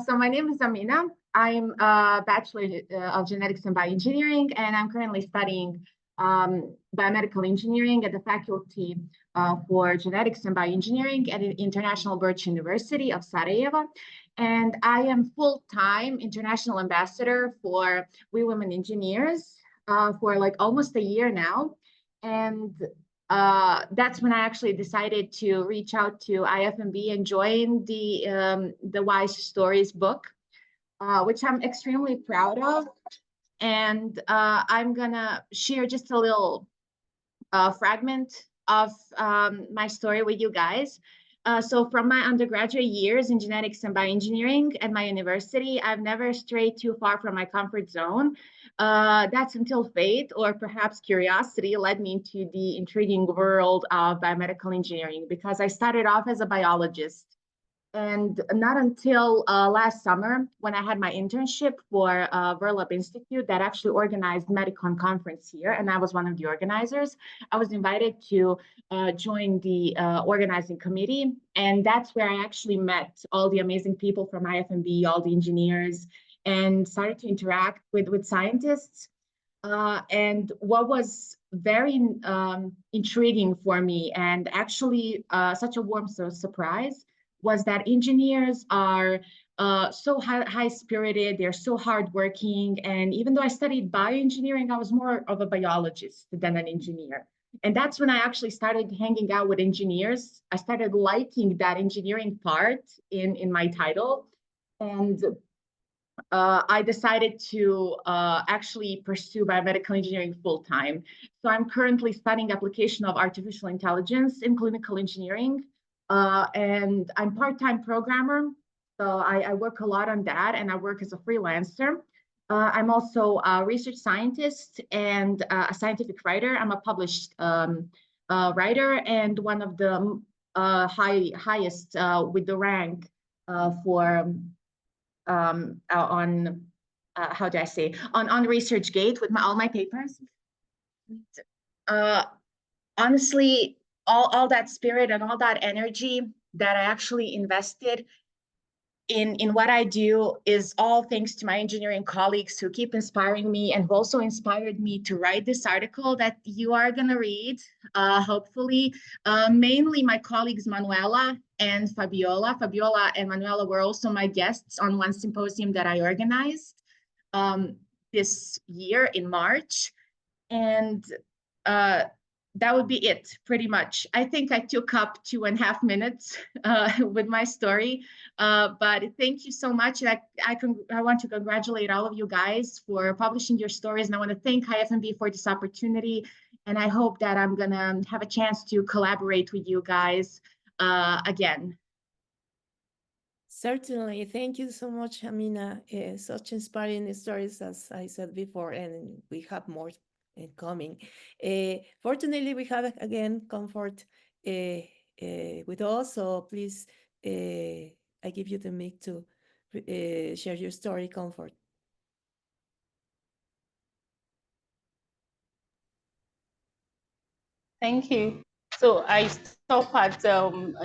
So my name is Amina. I'm a Bachelor of Genetics and Bioengineering, and I'm currently studying biomedical engineering at the Faculty for Genetics and Bioengineering at International Birch University of Sarajevo. And I am full-time international ambassador for WeWomEngineers for like almost a year now. And that's when I actually decided to reach out to IFMBE and join the WICE Stories book, which I'm extremely proud of. And I'm gonna share just a little fragment of my story with you guys. So from my undergraduate years in genetics and bioengineering at my university, I've never strayed too far from my comfort zone. That's until fate or perhaps curiosity led me into the intriguing world of biomedical engineering, because I started off as a biologist. And not until last summer, when I had my internship for Verlop Institute that actually organized Medicon conference here, and I was one of the organizers, I was invited to join the organizing committee. And that's where I actually met all the amazing people from IFMBE, all the engineers, and started to interact with scientists. And what was very intriguing for me, and actually such a warm surprise, was that engineers are so high-spirited, they're so hardworking. And even though I studied bioengineering, I was more of a biologist than an engineer. And that's when I actually started hanging out with engineers. I started liking that engineering part in my title. And I decided to actually pursue biomedical engineering full-time. So I'm currently studying application of artificial intelligence in clinical engineering. And I'm part-time programmer, so I work a lot on that, and I work as a freelancer. I'm also a research scientist and a scientific writer. I'm a published writer and one of the highest with the rank for on how do I say, on ResearchGate with all my papers. Honestly, all that spirit and all that energy that I actually invested in what I do is all thanks to my engineering colleagues who keep inspiring me and who also inspired me to write this article that you are going to read, hopefully. Mainly my colleagues Manuela and Fabiola. Fabiola and Manuela were also my guests on one symposium that I organized this year in March. And that would be it, pretty much. I think I took up 2.5 minutes with my story, but thank you so much. I want to congratulate all of you guys for publishing your stories, and I want to thank IFMBE for this opportunity. And I hope that I'm gonna have a chance to collaborate with you guys again. Certainly. Thank you so much, Amina. Such inspiring stories, as I said before, and we have more coming. Fortunately, we have again Comfort with us, so please, I give you the mic to share your story, Comfort. Thank you. So I stop at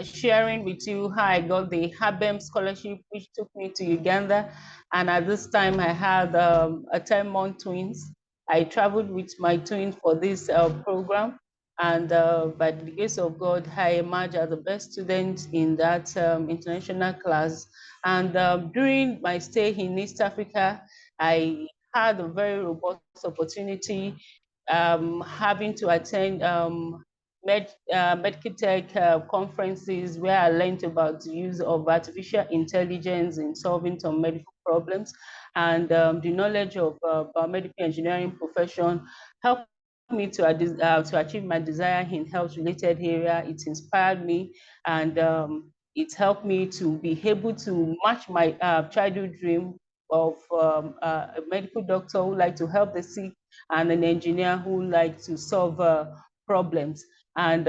sharing with you how I got the 𝐒𝐭𝐤 scholarship, which took me to Uganda. And at this time, I had a 10-month twins. I traveled with my twins for this program. And by the grace of God, I emerged as the best student in that international class. And during my stay in East Africa, I had a very robust opportunity having to attend 𝐒𝐭𝐤 conferences where I learned about the use of artificial intelligence in solving some medical problems, and the knowledge of biomedical engineering profession helped me to achieve my desire in health-related area. It inspired me, and it helped me to be able to match my childhood dream of a medical doctor who like to help the sick and an engineer who like to solve problems. And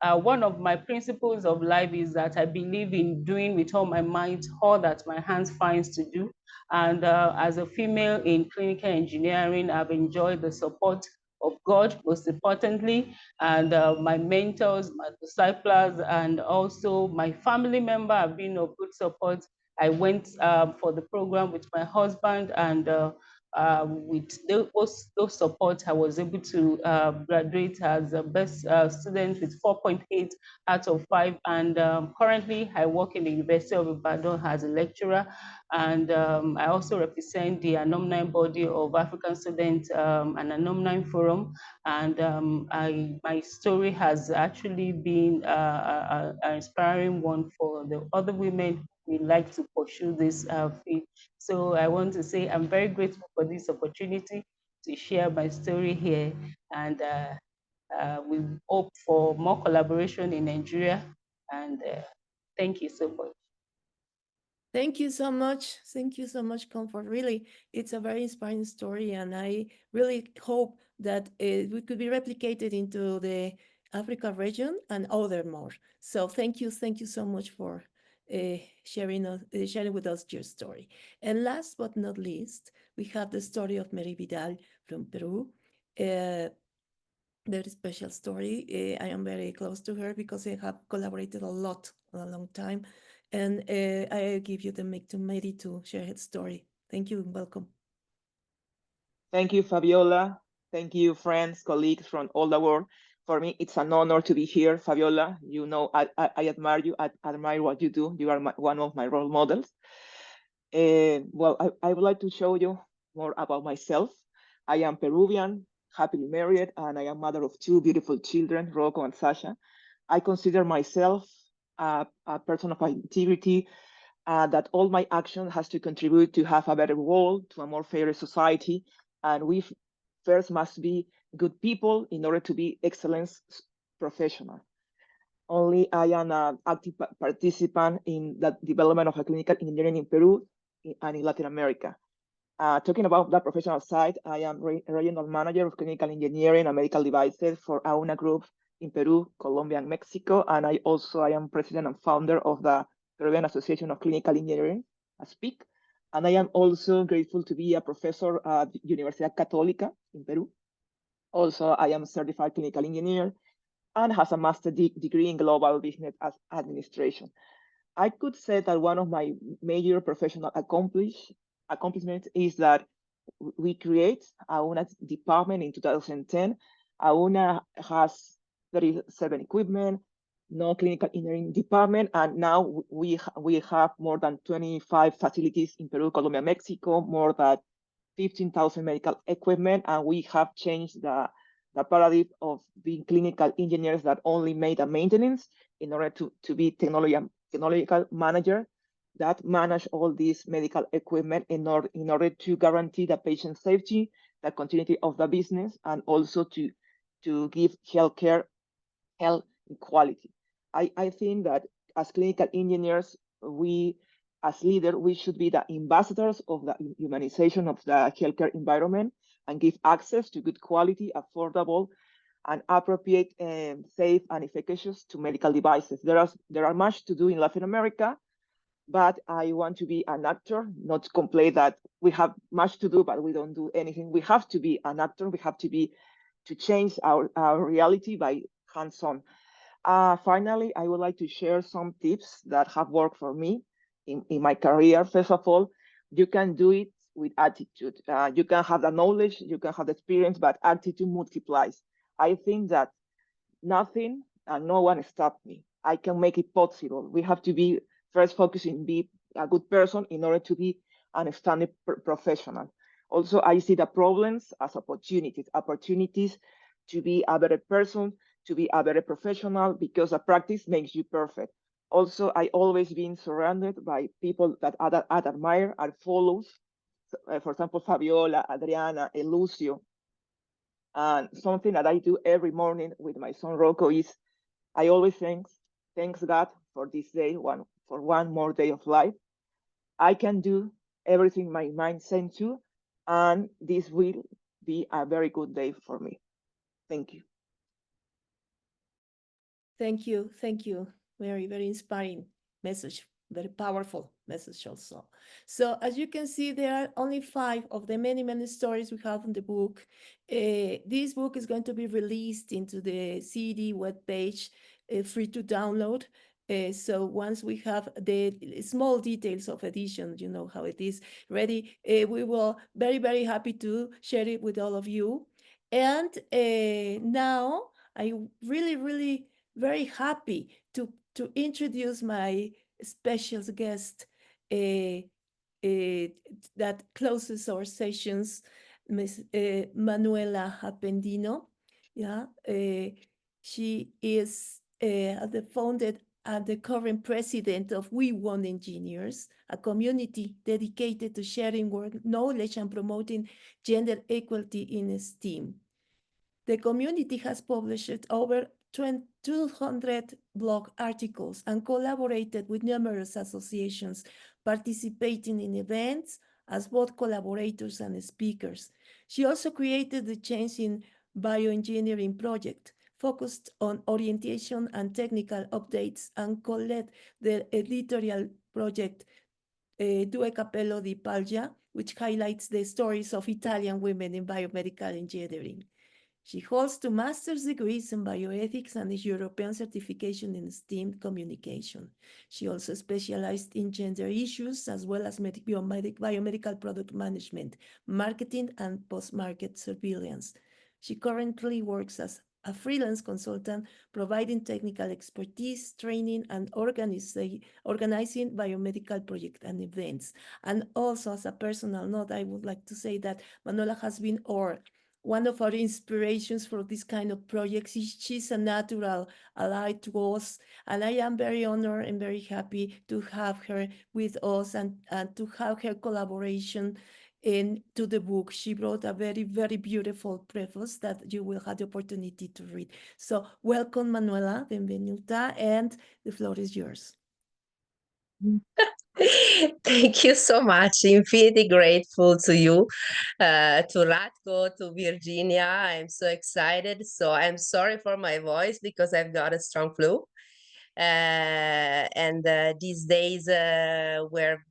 one of my principles of life is that I believe in doing with all my might all that my hands finds to do. And as a female in clinical engineering, I've enjoyed the support of God, most importantly, and my mentors, my disciples, and also my family member have been of good support. I went for the program with my husband, and with those support, I was able to graduate as the best student with 4.8 out of 5. And currently, I work in the University of Ibadan as a lecturer, and I also represent the alumni body of African Students and Alumni Forum. And my story has actually been an inspiring one for the other women who like to pursue this field. So I want to say I'm very grateful for this opportunity to share my story here, and we hope for more collaboration in Nigeria. And thank you so much. Thank you so much. Thank you so much, Comfort. Really, it's a very inspiring story, and I really hope that we could be replicated into the Africa region and other more. So thank you so much for sharing with us your story. And last but not least, we have the story of Mary Vidal from Peru. Very special story. I am very close to her because I have collaborated a lot a long time. And I give you the mic to Mary to share her story. Thank you and welcome. Thank you, Fabiola. Thank you, friends, colleagues from all the world. For me, it's an honor to be here, Fabiola. You know, I admire you. I admire what you do. You are one of my role models. Well, I would like to show you more about myself. I am Peruvian, happily married, and I am mother of 2 beautiful children, Rocco and Sasha. I consider myself a person of integrity, that all my action has to contribute to have a better world, to a more fair society. And we first must be good people in order to be excellence professional. Only I am an active participant in the development of a clinical engineering in Peru and in Latin America. Talking about the professional side, I am regional manager of clinical engineering and medical devices for AUNA Group in Peru, Colombia, and Mexico. And I am president and founder of the Peruvian Association of Clinical Engineering, SPIC. And I am also grateful to be a professor at Universidad Católica in Peru. Also, I am a certified clinical engineer and has a master's degree in global business administration. I could say that one of my major professional accomplishments is that we create AUNA department in 2010. AUNA has 37 equipment, no clinical engineering department, and now we have more than 25 facilities in Peru, Colombia, Mexico, more than 15,000 medical equipment, and we have changed the paradigm of being clinical engineers that only made a maintenance in order to be technological manager that manage all these medical equipment in order to guarantee the patient safety, the continuity of the business, and also to give health quality. I think that as clinical engineers, we as leaders, we should be the ambassadors of the humanization of the healthcare environment and give access to good quality, affordable, and appropriate, safe and efficacious to medical devices. There are much to do in Latin America, but I want to be an actor, not to complain that we have much to do, but we don't do anything. We have to be an actor. We have to change our reality by hands-on. Finally, I would like to share some tips that have worked for me in my career. First of all, you can do it with attitude. You can have the knowledge, you can have the experience, but attitude multiplies. I think that nothing and no one stopped me. I can make it possible. We have to be first focusing, be a good person in order to be an outstanding professional. Also, I see the problems as opportunities to be a better person, to be a better professional, because the practice makes you perfect. Also, I always been surrounded by people that I admire and follows. For example, Fabiola, Adriana, Lucio. And something that I do every morning with my son Rocco is I always thanks God for this day, for one more day of life. I can do everything my mind sends to, and this will be a very good day for me. Thank you. Thank you. Thank you. Very, very inspiring message. Very powerful message also. So as you can see, there are only 5 of the many, many stories we have in the book. This book is going to be released into the CD webpage, free to download. So once we have the small details of edition, you know how it is, ready, we will very, very happy to share it with all of you. And now I really very happy to introduce my special guest that closes our sessions, Ms. Manuela Appendino. Yeah, she is the founded and the current president of WeWomEngineers, a community dedicated to sharing work knowledge and promoting gender equality in STEAM. The community has published over 200 blog articles and collaborated with numerous associations, participating in events as both collaborators and speakers. She also created the Change in Bioengineering project, focused on orientation and technical updates, and co-led the editorial project 𝐒𝐭𝐤 𝐒𝐈𝐂𝐄, which highlights the stories of Italian women in biomedical engineering. She holds 2 master's degrees in bioethics and a European certification in STEAM communication. She also specialized in gender issues as well as biomedical product management, marketing, and post-market surveillance. She currently works as a freelance consultant, providing technical expertise, training, and organizing biomedical projects and events. And also, as a personal note, I would like to say that Manuela has been one of our inspirations for this kind of projects. She's a natural ally to us, and I am very honored and very happy to have her with us and to have her collaboration into the book. She wrote a very, very beautiful preface that you will have the opportunity to read. So welcome, Manuela, benvenuta, and the floor is yours. Thank you so much. Infinitely grateful to you, to Ratko, to Virginia. I'm so excited. So I'm sorry for my voice because I've got a strong flu. And these days we're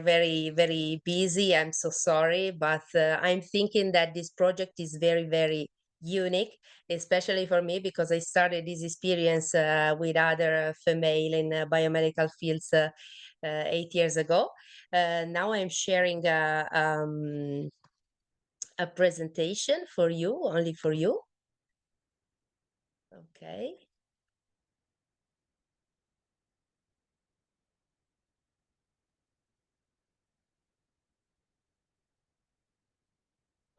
very, very busy. I'm so sorry, but I'm thinking that this project is very, very unique, especially for me, because I started this experience with other female in biomedical fields 8 years ago. Now I'm sharing a presentation for you, only for you. Okay.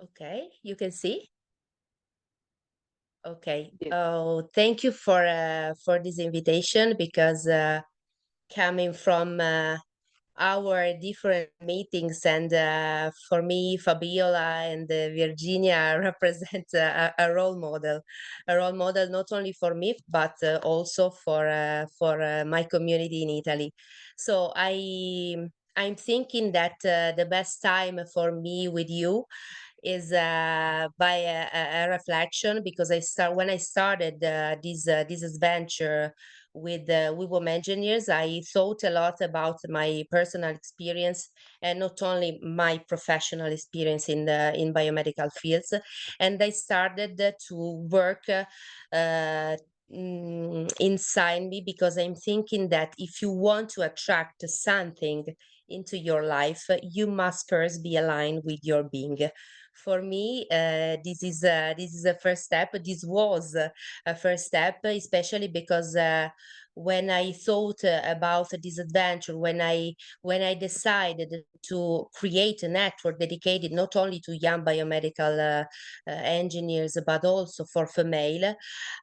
Okay, you can see. Okay. Yes. Oh, thank you for this invitation, because coming from our different meetings, and for me, Fabiola and Virginia represent a role model not only for me, but also for my community in Italy. So I'm thinking that the best time for me with you is by a reflection, because when I started this adventure with WeWomEngineers, I thought a lot about my personal experience, and not only my professional experience in biomedical fields. And I started to work inside me, because I'm thinking that if you want to attract something into your life, you must first be aligned with your being. For me, this is a first step. This was a first step, especially because when I thought about this adventure, when I decided to create a network dedicated not only to young biomedical engineers, but also for female,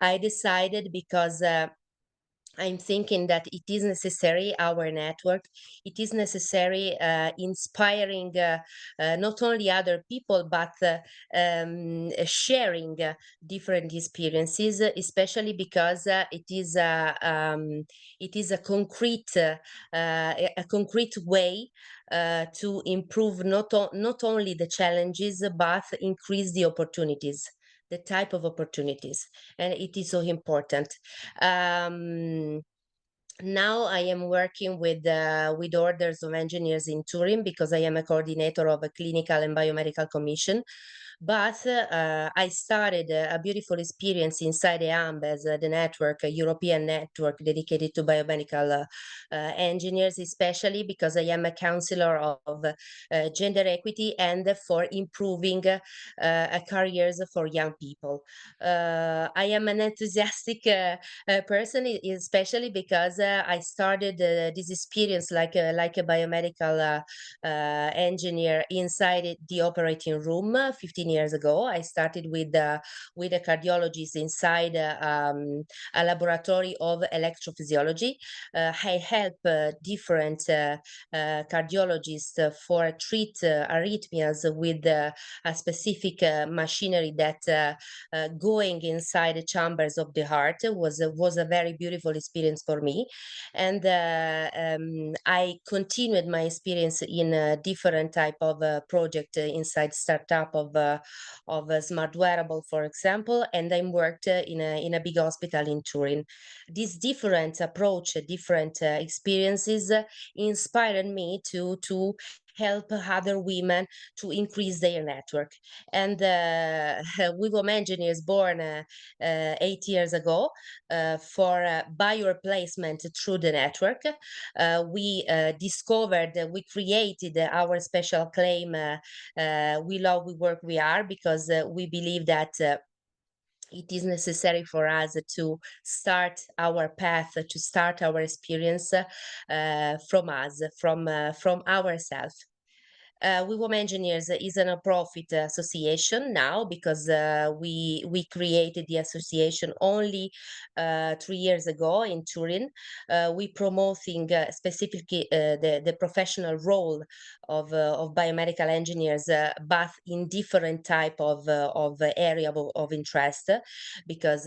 I decided because I'm thinking that it is necessary, our network, it is necessary inspiring not only other people, but sharing different experiences, especially because it is a concrete way to improve not only the challenges, but increase the opportunities, the type of opportunities, and it is so important. Now I am working with orders of engineers in Turin because I am a coordinator of a clinical and biomedical commission. But I started a beautiful experience inside 𝐒𝐭𝐤 as the network, a European network dedicated to biomedical engineers, especially because I am a counselor of gender equity and for improving careers for young people. I am an enthusiastic person, especially because I started this experience like a biomedical engineer inside the operating room 15 years ago. I started with a cardiologist inside a laboratory of electrophysiology. I help different cardiologists for treat arrhythmias with a specific machinery that going inside the chambers of the heart was a very beautiful experience for me. And I continued my experience in a different type of project inside startup of a smart wearable, for example, and I worked in a big hospital in Turin. This different approach, different experiences inspired me to help other women to increase their network. And WeWomEngineers, born 8 years ago for bio replacement through the network. We discovered, we created our special claim, we love, we work, we are, because we believe that it is necessary for us to start our path, to start our experience from us, from ourselves. WeWomEngineers is a non-profit association now because we created the association only 3 years ago in Turin. We promoting specifically the professional role of biomedical engineers, but in different type of area of interest, because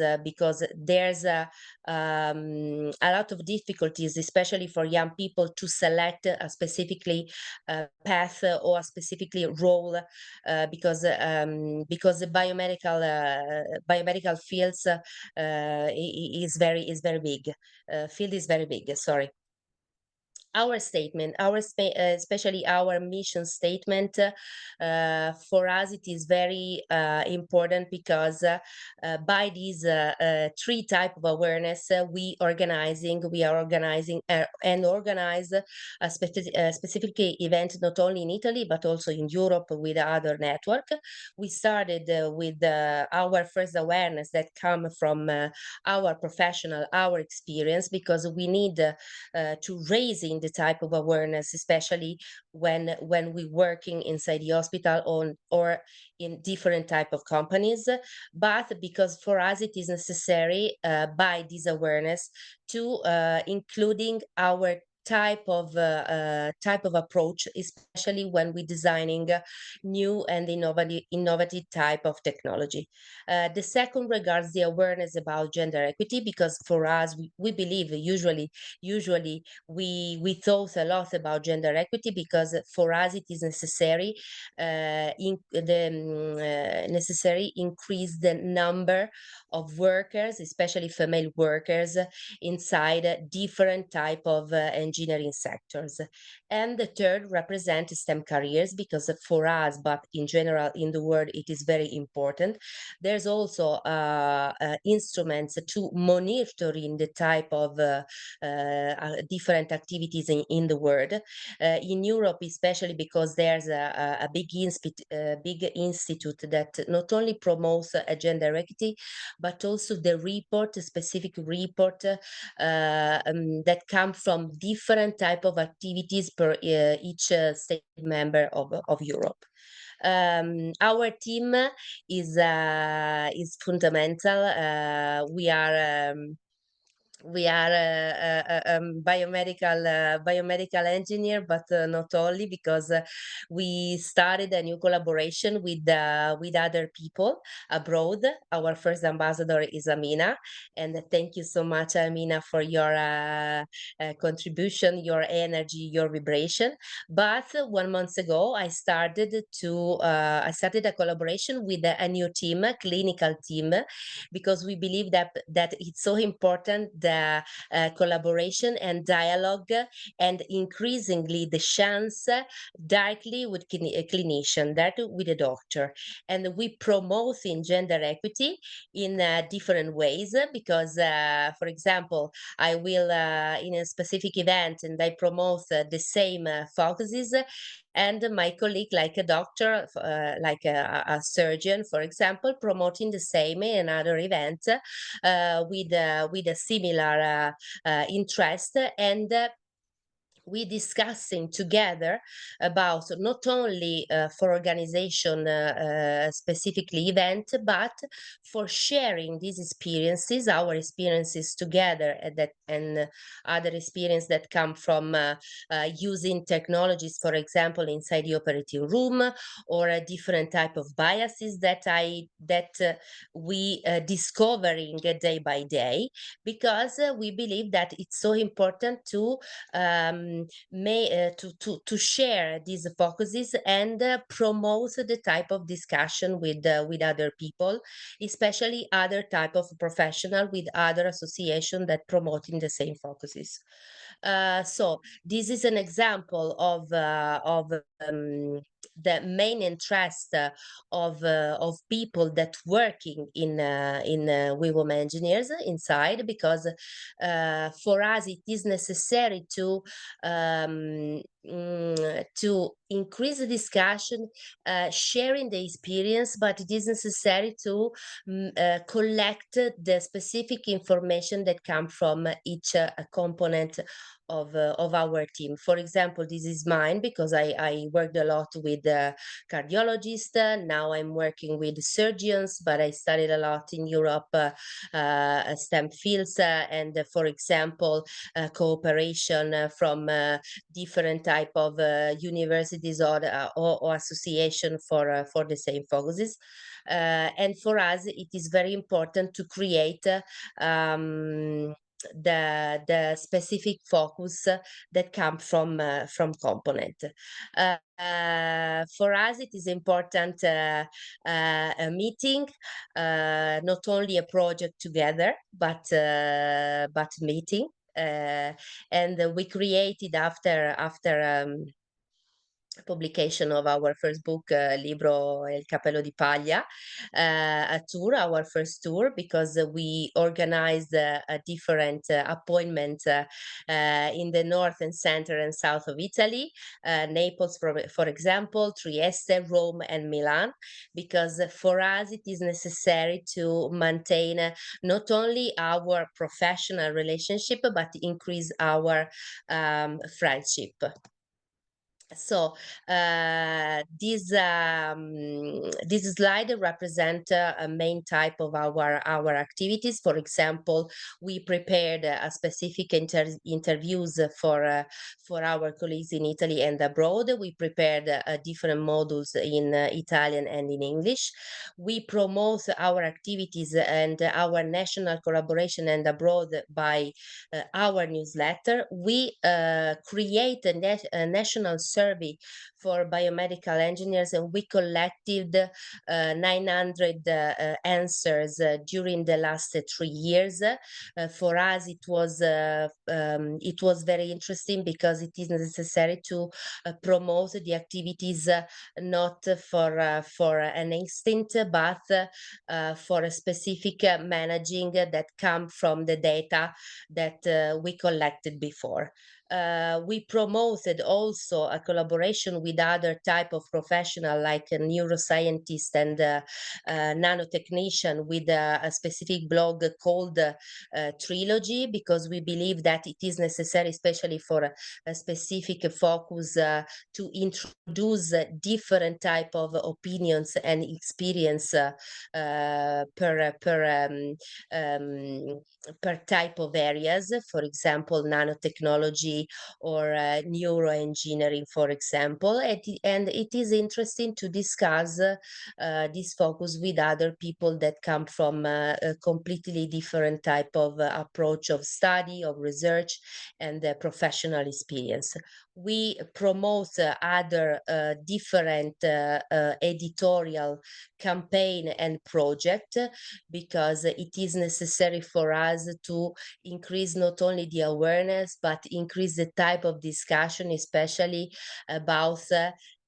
there's a lot of difficulties, especially for young people, to select a specifically path or specifically role, because the biomedical fields is very big. Field is very big. Sorry. Our statement, especially our mission statement, for us it is very important because by these 3 type of awareness, we are organizing and organize a specific event not only in Italy but also in Europe with other network. We started with our first awareness that come from our professional, our experience, because we need to raise in the type of awareness, especially when we working inside the hospital or in different type of companies, but because for us it is necessary by this awareness to including our type of approach, especially when we're designing new and innovative type of technology. The second regards the awareness about gender equity, because for us we believe usually we thought a lot about gender equity, because for us it is necessary necessary increase the number of workers, especially female workers, inside different type of engineering sectors. And the third represent STEM careers, because for us, but in general in the world, it is very important. There's also instruments to monitoring the type of different activities in the world. In Europe, especially because there's a big institute that not only promotes gender equity, but also the report, a specific report that come from different type of activities per each state member of Europe. Our team is fundamental. We are we are a biomedical engineer, but not only, because we started a new collaboration with other people abroad. Our first ambassador is Amina, and thank you so much, Amina, for your contribution, your energy, your vibration. But 1 month ago, I started a collaboration with a new team, a clinical team, because we believe that it's so important, the collaboration and dialogue, and increasingly the chance directly with a clinician, directly with a doctor. And we promote in gender equity in different ways, because, for example, I will in a specific event, and I promote the same focuses, and my colleague, like a doctor, like a surgeon, for example, promoting the same in another event with a similar interest, and we discussing together about not only for organization specifically event, but for sharing these experiences, our experiences together, and other experience that come from using technologies, for example, inside the operating room, or a different type of biases that we discovering day by day, because we believe that it's so important to to share these focuses, and promote the type of discussion with other people, especially other type of professional with other association that promoting the same focuses. So this is an example of the main interest of people that working in WeWomEngineers inside, because for us it is necessary to increase the discussion, sharing the experience, but it is necessary to collect the specific information that come from each component of our team. For example, this is mine, because I worked a lot with cardiologists. Now I'm working with surgeons, but I studied a lot in Europe, STEM fields, and for example, cooperation from different type of universities or association for the same focuses. And for us, it is very important to create the specific focus that come from component. For us, it is important a meeting, not only a project together, but meeting. And we created after publication of our first book, Libro 𝐒𝐭𝐤, a tour, our first tour, because we organized a different appointment in the north and center and south of Italy, Naples, for example, Trieste, Rome, and Milan, because for us it is necessary to maintain not only our professional relationship, but increase our friendship. So this slide represent a main type of our activities. For example, we prepared a specific interviews for our colleagues in Italy and abroad. We prepared different modules in Italian and in English. We promote our activities and our national collaboration and abroad by our newsletter. We create a national survey for biomedical engineers, and we collected 900 answers during the last 3 years. For us, it was very interesting, because it is necessary to promote the activities not for an instinct, but for a specific managing that come from the data that we collected before. We promoted also a collaboration with other type of professional like a neuroscientist and nanotechnician with a specific blog called Trilogy, because we believe that it is necessary, especially for a specific focus, to introduce different type of opinions and experience per type of areas, for example, nanotechnology or neuroengineering, for example. And it is interesting to discuss this focus with other people that come from a completely different type of approach of study, of research, and professional experience. We promote other different editorial campaign and project, because it is necessary for us to increase not only the awareness, but increase the type of discussion, especially about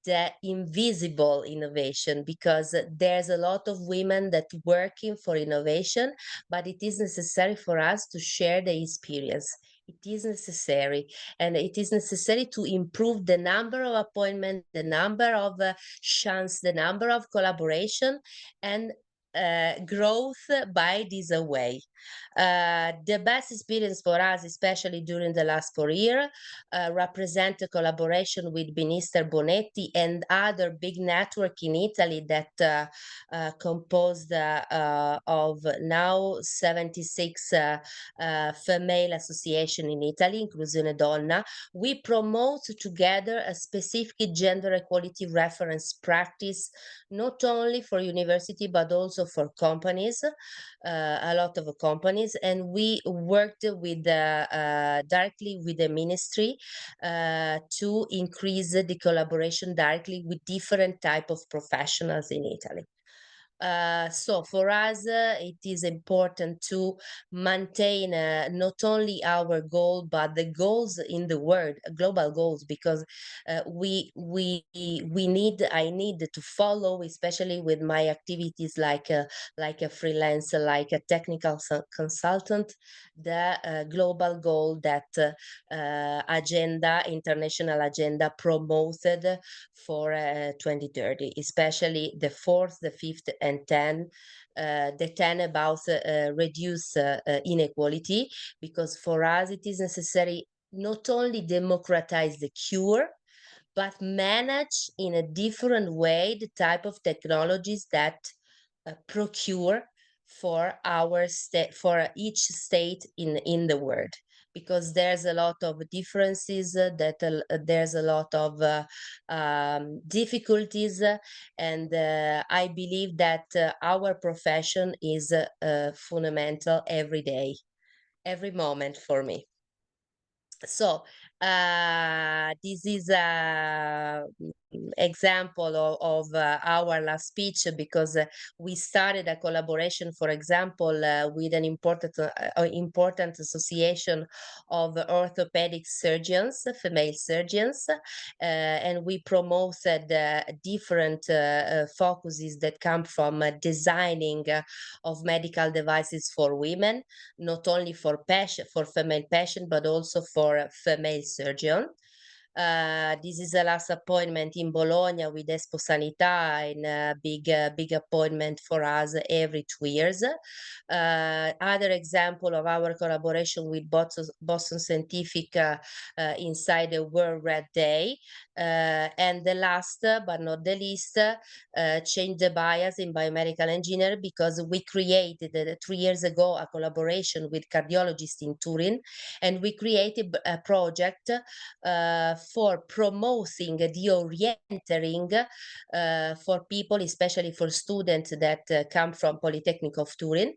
the invisible innovation, because there's a lot of women that working for innovation, but it is necessary for us to share the experience. It is necessary, and it is necessary to improve the number of appointments, the number of chance, the number of collaboration, and growth by this way. The best experience for us, especially during the last 4 years, represent a collaboration with Minister Bonetti and other big network in Italy that composed of now 76 female association in Italy, Inclusione Donna. We promote together a specific gender equality reference practice, not only for university, but also for companies, a lot of companies. And we worked with directly with the ministry to increase the collaboration directly with different type of professionals in Italy. So for us, it is important to maintain not only our goal, but the goals in the world, global goals, because I need to follow, especially with my activities like a freelancer, like a technical consultant, the global goal that international agenda promoted for 2030, especially the 4th, the 5th, and 10, the 10 about reduce inequality, because for us it is necessary not only democratize the cure, but manage in a different way the type of technologies that procure for our state, for each state in the world, because there's a lot of differences, there's a lot of difficulties, and I believe that our profession is fundamental every day, every moment for me. So this is a example of our last speech, because we started a collaboration, for example, with an important association of orthopedic surgeons, female surgeons, and we promoted different focuses that come from designing of medical devices for women, not only for female patient, but also for female surgeon. This is the last appointment in Bologna with Expo Sanità, in a big appointment for us every 2 years. Other example of our collaboration with Boston Scientific inside the World Red Day. And the last but not the least, change the bias in biomedical engineering, because we created 3 years ago a collaboration with cardiologists in Turin, and we created a project for promoting the orienting for people, especially for students that come from Polytechnic of Turin.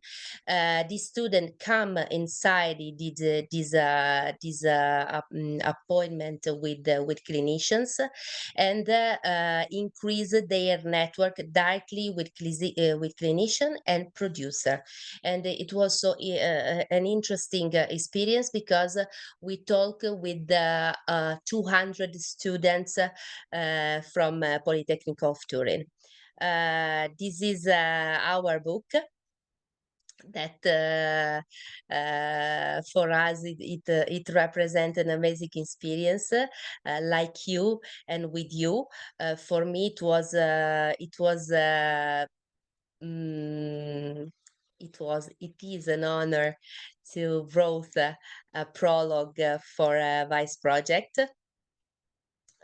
These students come inside this appointment with clinicians, and increase their network directly with clinician and producer. And it was so an interesting experience, because we talk with 200 students from Polytechnic of Turin. This is our book. that for us it represents an amazing experience, like you and with you. For me, it is an honor to write a prologue for a WICE project.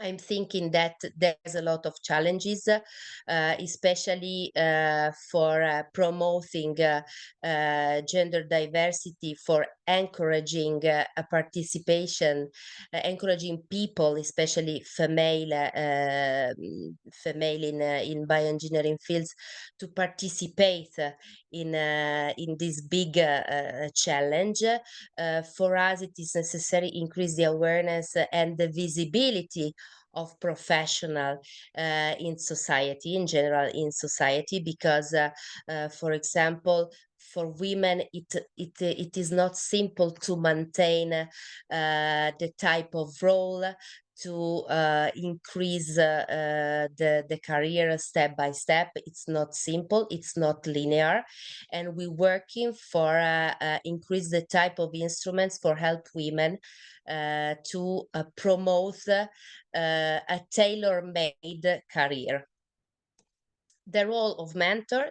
I'm thinking that there's a lot of challenges, especially for promoting gender diversity, for encouraging a participation, encouraging people, especially female in bioengineering fields, to participate in this big challenge. For us, it is necessary to increase the awareness and the visibility of professional in society, in general in society, because for example, for women it is not simple to maintain the type of role, to increase the career step by step. It's not simple, it's not linear, and we're working for increase the type of instruments for help women to promote a tailor-made career. The role of mentor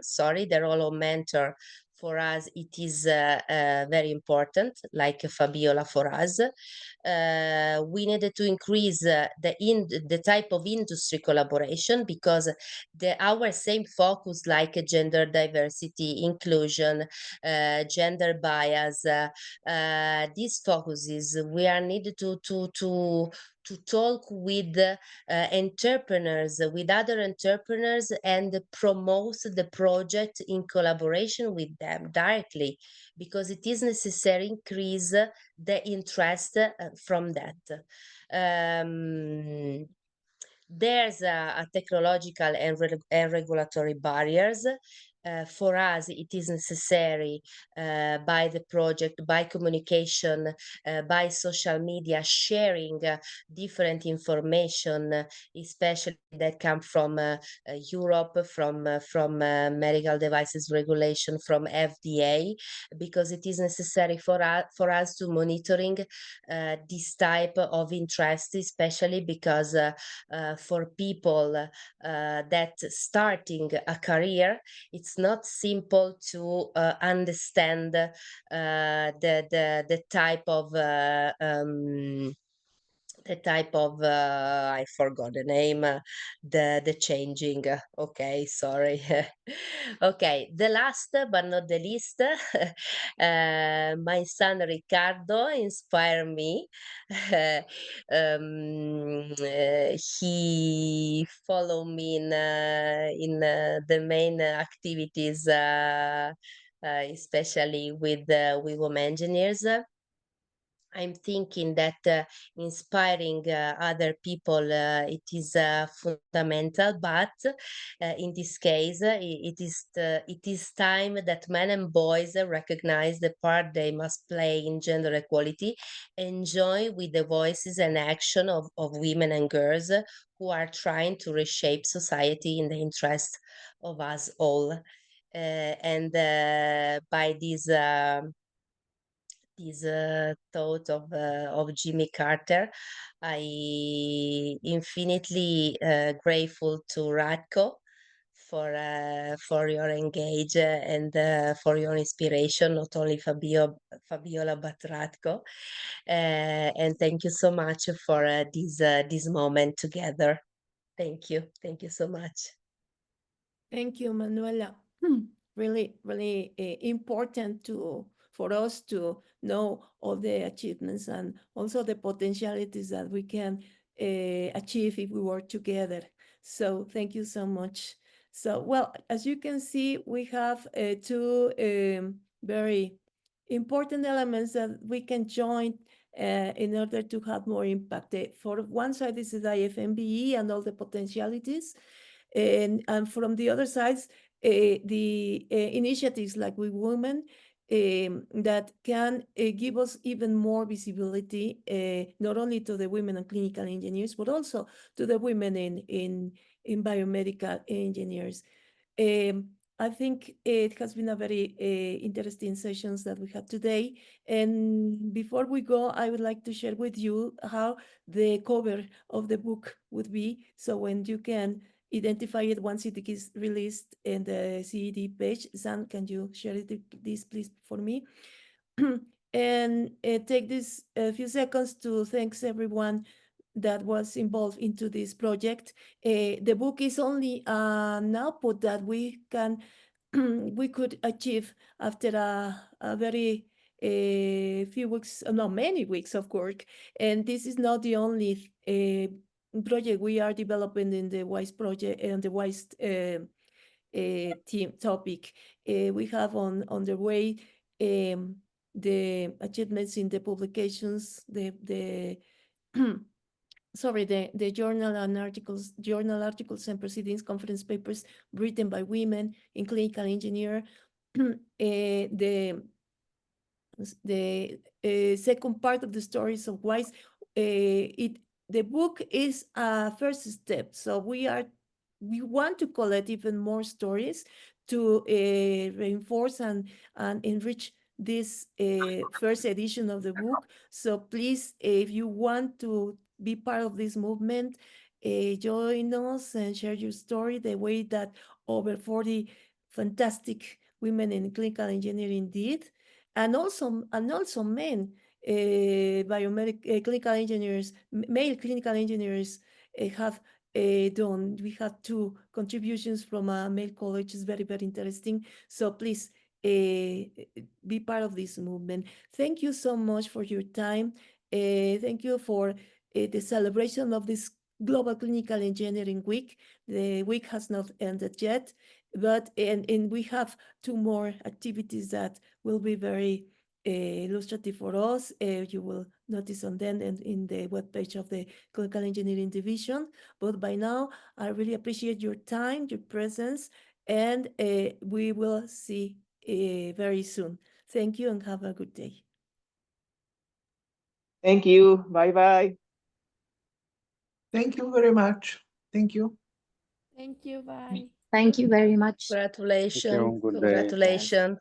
for us, it is very important, like Fabiola for us. We needed to increase the type of industry collaboration, because our same focus, like gender diversity, inclusion, gender bias, these focuses, we are needed to talk with entrepreneurs, with other entrepreneurs, and promote the project in collaboration with them directly, because it is necessary to increase the interest from that. There's a technological and regulatory barriers. For us, it is necessary by the project, by communication, by social media, sharing different information, especially that come from Europe, from medical devices regulation, from FDA, because it is necessary for us to monitoring this type of interest, especially because for people that starting a career, it's not simple to understand the type of I forgot the name, the changing. Okay, sorry. Okay, the last but not the least, my son Ricardo inspired me. He followed me in the main activities, especially with WeWomEngineers. I'm thinking that inspiring other people, it is fundamental, but in this case, it is time that men and boys recognize the part they must play in gender equality, and join with the voices and action of women and girls who are trying to reshape society in the interest of us all. And by this thought of Jimmy Carter, I infinitely grateful to Ratko for your engage and for your inspiration, not only Fabiola but Ratko, and thank you so much for this moment together. Thank you so much. Thank you, Manuela. Really, really important for us to know all the achievements and also the potentialities that we can achieve if we work together. So thank you so much. So, well, as you can see, we have two very important elements that we can join in order to have more impact. For one side, this is IFMBE and all the potentialities. And from the other sides, the initiatives like WeWomen that can give us even more visibility, not only to the women and clinical engineers, but also to the women in biomedical engineers. I think it has been a very interesting sessions that we had today. And before we go, I would like to share with you how the cover of the book would be. So when you can identify it once it is released in the CED page. Zan, can you share this please for me? And take this a few seconds to thanks everyone that was involved into this project. The book is only an output that we can we could achieve after a very few weeks, no, many weeks of work. And this is not the only project we are developing in the WICE project and the WICE team topic. We have on the way the achievements in the publications, the sorry, the journal articles and proceedings, conference papers written by women in clinical engineer. The second part of the stories of WICE, the book is a first step. So we want to collect even more stories to reinforce and enrich this first edition of the book. So please, if you want to be part of this movement, join us and share your story the way that over 40 fantastic women in clinical engineering did, and also men, clinical engineers, male clinical engineers have done. We have 2 contributions from a male college. It's very, very interesting. So please be part of this movement. Thank you so much for your time. Thank you for the celebration of this Global Clinical Engineering Week. The week has not ended yet, but and we have 2 more activities that will be very illustrative for us. You will notice on them and in the webpage of the Clinical Engineering Division. But by now, I really appreciate your time, your presence, and we will see very soon. Thank you and have a good day. Thank you. Bye-bye. Thank you very much. Thank you. Thank you. Bye. Thank you very much. Congratulations. Good day. Congratulations.